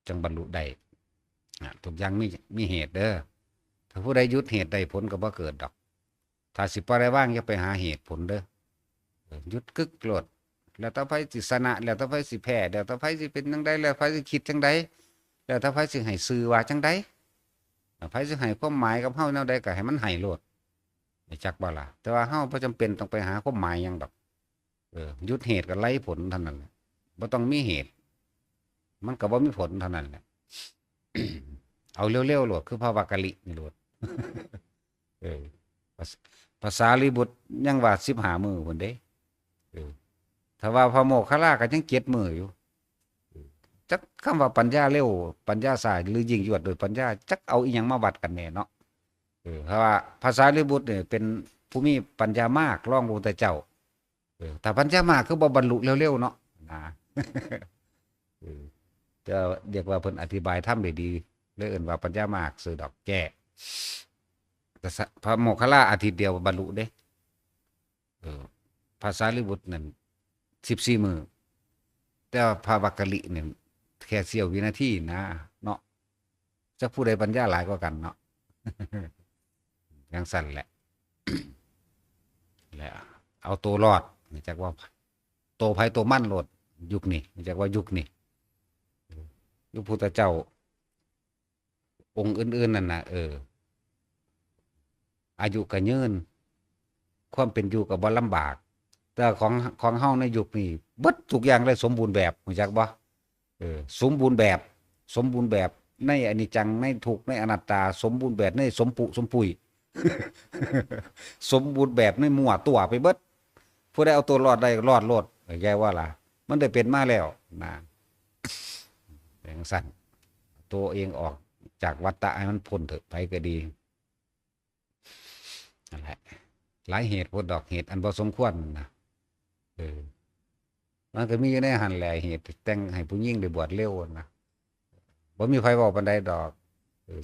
จังบรรลุได้ทุกอย่างมีเหตุเด้อถ้าผู้ใดหยุดเหตุใดผลก็บ่เกิดดอกถ้าสิปล่อยได้ว่างอย่าไปหาเหตุผลเด้อหยุดกึกโลดแล้วถ้าไผสิชนะแล้วถ้าไผสิแพ้แล้วถ้าไผสิเป็นจังไดแล้วไผสิคิดจังไดแล้วถ้าไผสิให้ชื่อว่าจังไดไผสิให้ความหมายกับเฮาแนวใดก็ให้มันให้โลดได้จักบ่ล่ะแต่ว่าเฮาบ่จำเป็นต้องไปหาความหมายหยังดอกหยุดเหตุก็ไร้ผลเท่านั้นแหละบ่ต้องมีเหตุมันก็บ่มีผลเท่านั้นแหละ เอาเร็วๆโลดคือพระวักกะลินี่โลดเออภาษาลีบุตรยังว่า15 มื้อพุ่นเด้ถ้าว่าพระโมคคัลลาก็ยัง7 มื้ออยู่จักคำว่าปัญญาเร็วปัญญาช้าหรือยิ่งยวดโดยปัญญาจักเอาอีหยังมาวัดกันแน่เนาะเพราะว่าภาษาลีบุตรเนี่ยเป็นผู้มีปัญญามากรองพระพุทธเจ้าถ้าปัญญามากคือบ่บรรลุเร็วๆเนาะนะจะเรียกว่าเพิ่นอธิบายธรรมได้ดีเลยเอิ้นว่าปัญญามากซื่อดอกแก้แต่พระโมคคัลลาอาทิตย์เดียวบรรลุเด้ภาษาลีบุตรนั่น14 มื้อแต่ว่าพระวักกะลิเนี่ยแค่เสี้ยววินาทีนะเนาะจักผู้ใดปัญญาหลายกว่ากันเนาะ จังซั่นแหละแล้วเอาตัวรอดจักว่าโตไผโตมันโลดยุคนี้จักว่ายุคนี้ยุคพุทธเจ้าองค์อื่นๆนั่นน่ะอายุก็ยืนความเป็นอยู่ก็บ่ลำบากแต่ของเฮาในยุคนี้เบิดทุกอย่างเลยสมบูรณ์แบบรู้จักบ่สมบูรณ์แบบในอนิจจังในทุกข์ในอนัตตาสมบูรณ์แบบในสมปุสมปุย สมบูรณ์แบบในมั่วตัวไปเบิดผู้ใดเอาตัวรอดได้รอดโลดแกว่าล่ะมันได้เป็นมาแล้วนะอย่างสั้นตัวเองออกจากวัฏฏะให้มันพ้นเถอะไปก็ดีนั่นแหละหลายเหตุผลดอกเหตุอันบ่สมควรนะมันก็มีอยู่ในหันแหละเหตุแต่งให้ผู้หญิงได้บวชเร็วนะบ่มีไผเว้าปานใดดอก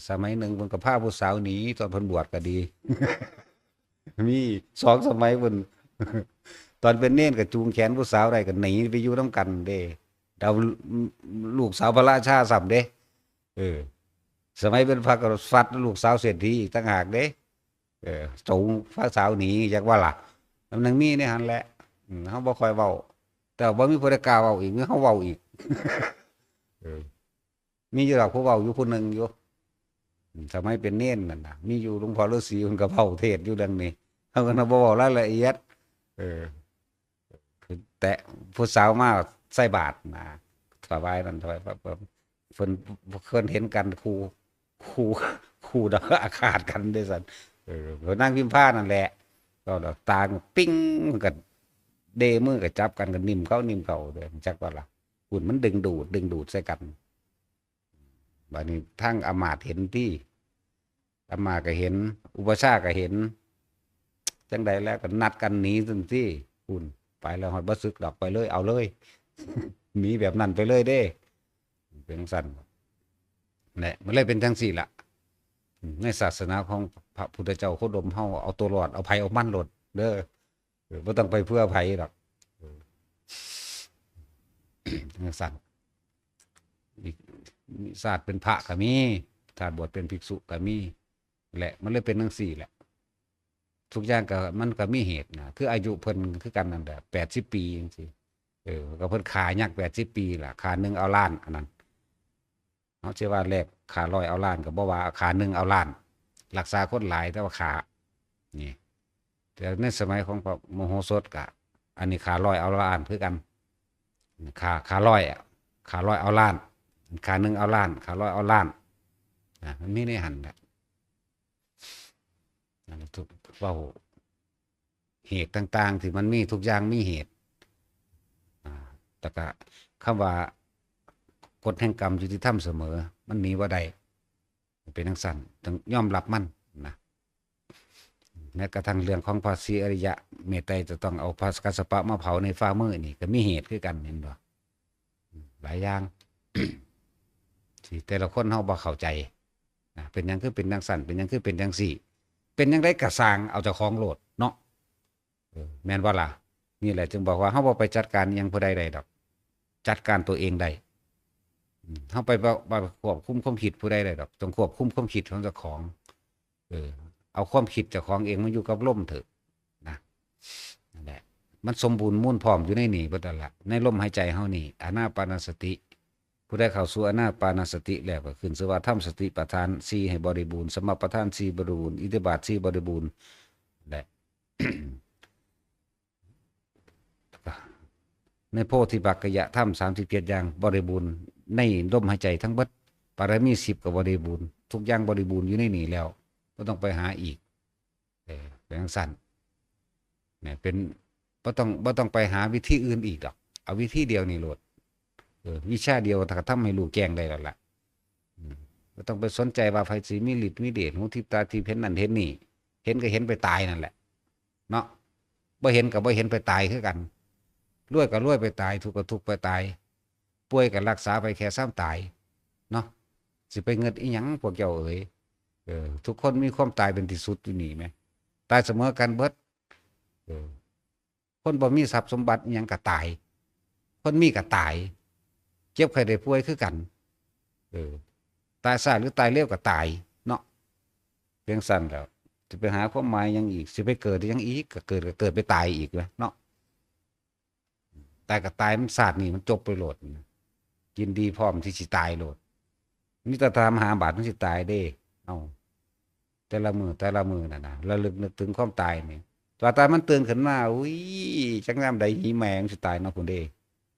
สมัยหนึ่งเพิ่นก็พาผู้สาวหนีตอนเพิ่นบวชก็ดี มี2 สมัยเพิ่น ตอนเป็นเณรก็จูงแขนผู้สาวได้ก็หนีไปอยู่นำกันเด้ดาวลูกสาวพระราชาซ้ำเด้สมัยเป็นพระก็ฟัดลูกสาวเศรษฐีอีกต่างหากเด้จูงพระสาวหนีจักว่าล่ะมันยังมีในหันแหละเฮาบ่ค่อยเว้าแต่บ่มีผู้ใดกล้าเว้าอีกมีเฮาเว้าอีก มีอยู่ดอกผู้เว้าอยู่ผู้หนึงอยู่สมัยเป็นเณรนั่นน่ะมีอยู่หลวงพ่อฤาษีเพิ่นก็เว้าเทศน์อยู่ดังนี้เฮาก็บ่เว้ารายละเอียดแต่ผู้สาวมาใส่บาตรนะถวายนั่นถวายเพิ่นเห็นกันคู่ดอกอาฆาตกันด้วยซั่นเพิ่นนั่งพิมพ์ผ้านั่นแหละก็ดอกตาปิ้งมันก็เดมือก็จับกันก็นิ่มเข้าเด้อจักว่าล่ะหุ่นมันดึงดูดใส่กันบัดนี้ทั้งอำมาตย์เห็นที่อำมาตย์ก็เห็นอุปชฌาย์ก็เห็นจังใดแล้วก็นัดกันหนีซั่นติคุณไปแล้วฮอดบ่สึกดอกไปเลยเอาเลย หนีแบบนั้นไปเลยเด้เป็นจังซั่นแหละมันเลยเป็นจังซี่ล่ะในศาสนาของพระพุทธเจ้าโคดมเฮาเอาตัวรอดเอาไผเอามันโลดเด้อบ่ต้องไปเพื่อไผดอกจังซั่นมีศาสตร์เป็นพระก็มีถ้าบวชเป็นภิกษุก็มีแหละมันเลยเป็นจังซี่แหละ ทุกอย่างก็มันก็มีเหตุนะคืออายุเพิ่นคือกันนั่นแหละ80 ปีจังซี่ก็เพิ่นขายัก80 ปีล่ะขาหนึงเอาล้านอันนั้นเฮาสิว่าแลกขาร้อยเอาล้านก็บ่ว่าขาหนึงเอาล้านรักษาคนหลายแต่ว่าขานี่แต่ในสมัยของพระมโหสถก็อันนี้ขาร้อยเอาล้านคือกันขาร้อยอะขาร้อยเอาล้านขาหนึงเอาล้านขาร้อยเอาล้านมันมีในหันแหละนั่นแหละทุกเว้าเหตุต่างๆที่มันมีทุกอย่างมีเหตุแต่ก็คำว่ากฎแห่งกรรมยุติธรรมเสมอมันหนีบ่ได้เป็นจังซั่นต้องยอมรับมันนะแม้กระทั่งเรื่องของพระศรีอริยะเมตไตรจะต้องเอาพระกัสสปะมาเผาในฝ่ามือนี่ก็มีเหตุคือกันเห็นบ่หลายอย่าง ที่แต่ละคนเฮาบ่เข้าใจนะเป็นหยังคือเป็นจังซั่นเป็นหยังคือเป็นจังซี่ เป็นจังได๋ก็สร้างเอาเจ้าของโลดเนาะแม่นบ่ล่ะนี่แหละจึงบอกว่าเฮาบ่ไปจัดการอิหยังผู้ใดได้ดอกจัดการตัวเองได้เฮาไปบ่ควบคุมความคิดผู้ใดได้ดอกต้องควบคุมความคิดของเจ้าของเอาความคิดเจ้าของเองมาอยู่กับลมเถอะนะนั่นแหละมันสมบูรณ์มูลพร้อมอยู่ในนี่เบิดนั่นล่ะในลมหายใจเฮานี่อานาปานสติผู้ใดเข้าสู่อานาปานสติแล้วก็ขึ้นชื่อว่าทำสติปัฏฐาน4ให้บริบูรณ์สมปัฏฐาน4บริบูรณ์อิทธิบาท4บริบูรณ์และ ในโพธิปักขยธรรม37อย่างบริบูรณ์ในลมหายใจทั้งเบิดปารมี10ก็บริบูรณ์ทุกอย่างบริบูรณ์อยู่ในนี่แล้วบ่ต้องไปหาอีกเป็นจังซั่นเนี่ยเป็นบ่ต้องไปหาวิธีอื่นอีกดอกเอาวิธีเดียวนี่โลดวิชาเดียวถ้าทำให้รู้แจ้งได้แล้วล่ะบ่ต้องไปสนใจว่าไผสิมีฤทธิ์มีเดชหูทิพตาทิพย์เห็นนั่นเห็นนี่เห็นก็เห็นไปตายนั่นแหละเนาะบ่เห็นก็บ่เห็นไปตายคือกันรวยก็รวยไปตายทุกข์ก็ทุกข์ไปตายป่วยก็รักษาไปแค่ซ้ำตายเนาะสิไปเงิดอีหยังพวกเจ้าเอ๋ยทุกคนมีความตายเป็นที่สุดอยู่นี่ไหมตายเสมอกันเบิดคนบ่มีทรัพย์สมบัติอีหยังก็ตายคนมีก็ตายเจ็บไข้ได้ป่วยคือกันตายช้าหรือตายเร็วก็ตายเนาะเพียงสั้นแล้วจะไปหาความหมายยังอีกสิไปเกิดยังอีกก็เกิดไปตายอีกเนาะตายก็ตายมันศาสตร์นี่มันจบไปโหลดกินดีพร้อมที่สิตายโหลดนี่ตาตามหาบาดมันสิตายเด้เอาแต่ละมือน่ะนะระลึกนึกถึงความตายนี่ตัวตายมันตื่นขึ้นมาอุ้ยจังยามใดหีแมงสิตายเนาะพุ่นเด้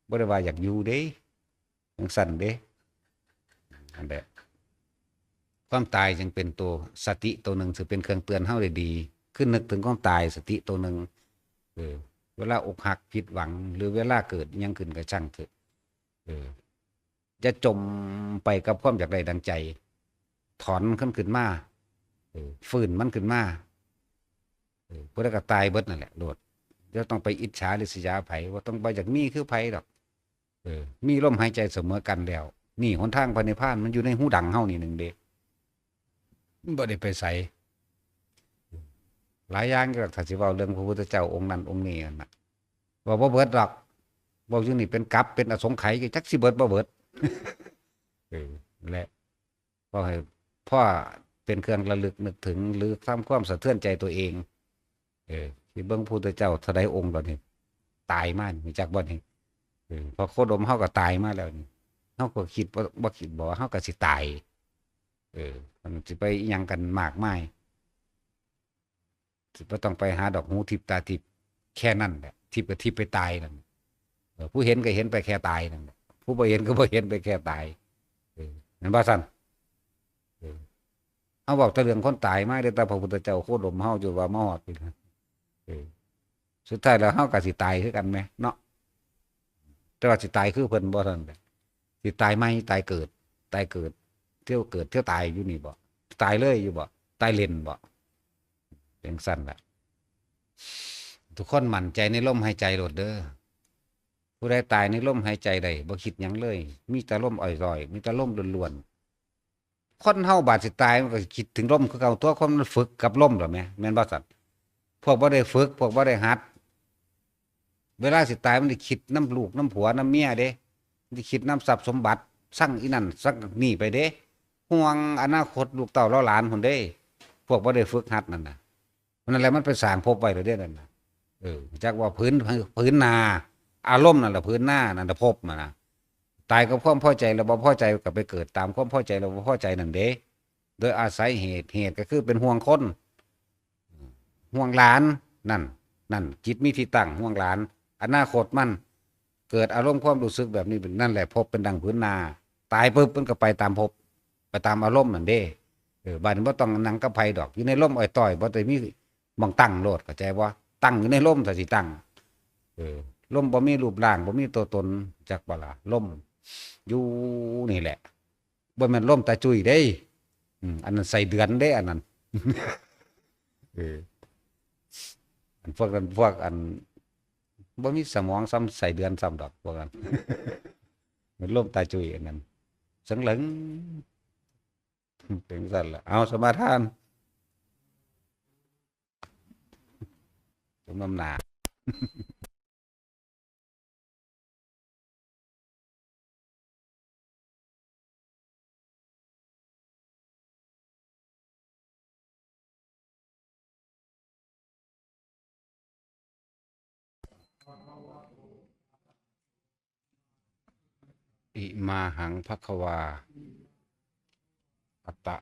บ่ได้ว่าอยากอยู่เด้จังสั่นเด้อันเด้ความตายจึงเป็นตัวสติตัวหนึ่งซึ่งเป็นเครื่องเตือนเฮาได้ดีขึ้นนึกถึงความตายสติตัวหนึ่งเวลาอกหักผิดหวังหรือเวลาเกิดยังขึ้นก็ช่างเถอะจะจมไปกับความอยากได้ดังใจถอนขึ้นมาฝืนมันขึ้นมาพวกนั้นก็ตายเบิดนั่นแหละโลดจะต้องไปอิจฉาริษยาไผว่าต้องไปจากมีคือไผดอกมีลมหายใจเสมอกันแล้วนี่หนทางพระนิพพานมันอยู่ในหูดังเฮานี่หนึ่งเด้บ่ได้ไปใส่หลายอย่างก็ถ้าสิเว้าเรื่องพระพุทธเจ้าองค์นั้นองค์นี้นั่นน่ะว่าบ่เบิดดอกบอกอยู่นี่เป็นกลับเป็นอสงไขยจักสิเบิดบ่เบิดและพอให้พ่อเป็นเครื่องระลึกนึกถึงหรือทำความสะเทือนใจตัวเองที่เบิ่งพระพุทธเจ้าเท่าใดองค์ดอกนี่ตายมามีจักบ่นี่พอโคดมเฮาก็ตายมาแล้วนี่เฮาก็คิดบ่คิดบ่ว่าเฮาก็สิตายมันสิไปอิหยังกันมากมายสิบ่ต้องไปหาดอกหูทิพตาทิพแค่นั้นแหละทิพก็ทิพไปตายนั่นผู้เห็นก็เห็นไปแค่ตายนั่นผู้บ่เห็นก็บ่เห็นไปแค่ตายนั่นบ่ซั่นเอาบอกแต่เรื่องคนตายมาได้แต่พระพุทธเจ้าโคดมเฮาอยู่ว่ามาฮอดนี่นะสุดท้ายแล้วเฮาก็สิตายคือกันแหมเนาะแต่ว่าสิตายคือเพิ่นบ่ซั่นสิตายใหม่ตายเกิดเที่ยวเกิดเที่ยวตายอยู่นี่บ่ตายเลยอยู่บ่ตายเล่นบ่เป็นซั่นล่ะทุกคนมั่นใจในลมหายใจโลดเด้อผู้ใดตายในลมหายใจได้บ่คิดหยังเลยมีแต่ลมอ่อยๆมีแต่ลมล้วนๆคนเฮาบาดสิตายมันก็คิดถึงลมคือเก่าตัวคนมันฝึกกับลมหรอแม่แม่นบ่ซั่นพวกบ่ได้ฝึกพวกบ่ได้หัดเวลาสิตายมันสิคิดน้ำลูกน้ำผัวน้ำเมียเด้มันสิคิดน้ำทรัพย์สมบัติสั่งอีนั่นสั่งนี่ไปเด้ห่วงอนาคตลูกเต้าหลานพุ่นเด้พวกบ่ได้ฝึกหัดนั่นน่ะ นั่นแหละมันไปสร้างภพไว้แล้วเด้นั่นน่ะจักว่าพื้นนาอารมณ์นั่นแหละพื้นหน้านั่นน่ะภพน่ะนะตายกับความพอใจแล้วบ่พอใจก็ไปเกิดตามความพอใจแล้วบ่พอใจนั่นเด้โดยอาศัยเหตุก็คือเป็นห่วงคนห่วงหลานนั่นนั่นจิตมีที่ตั้งห่วงหลานอนาคตมันเกิดอารมณ์ความรู้สึกแบบนี้เป็นนั่นแหละภพเป็นดังพื้นนาตายปุ๊บมันก็ไปตามภพไปตามอารมณ์นั่นเด้บัดนี้บ่ต้องนั่งกับไผดอกอยู่ในร่มอ้อยต้อยบ่ได้มีหม้องตั้งโลดเข้าใจบ่ตั้งอยู่ในร่มถ้าสิตั้งร่มบ่มีรูปร่างบ่มีตัวตนจักบ่ล่ะร่มอยู่นี่แหละบ่แม่นร่มตาจุ้ยเด้อันนั้นใส่เดือนเด้อันนั้นเอออันพวกนั้นพวกอันบ่มีสมองซ้ำใส่เดือนซ้ำดอกพวกนั้นมันร่มตาจุ้ยอันนั้นสังเหลิงเป็นซั่นล่ะเอาสมาทานสมน้ำหน้าอิมาหังภควาอัตตะ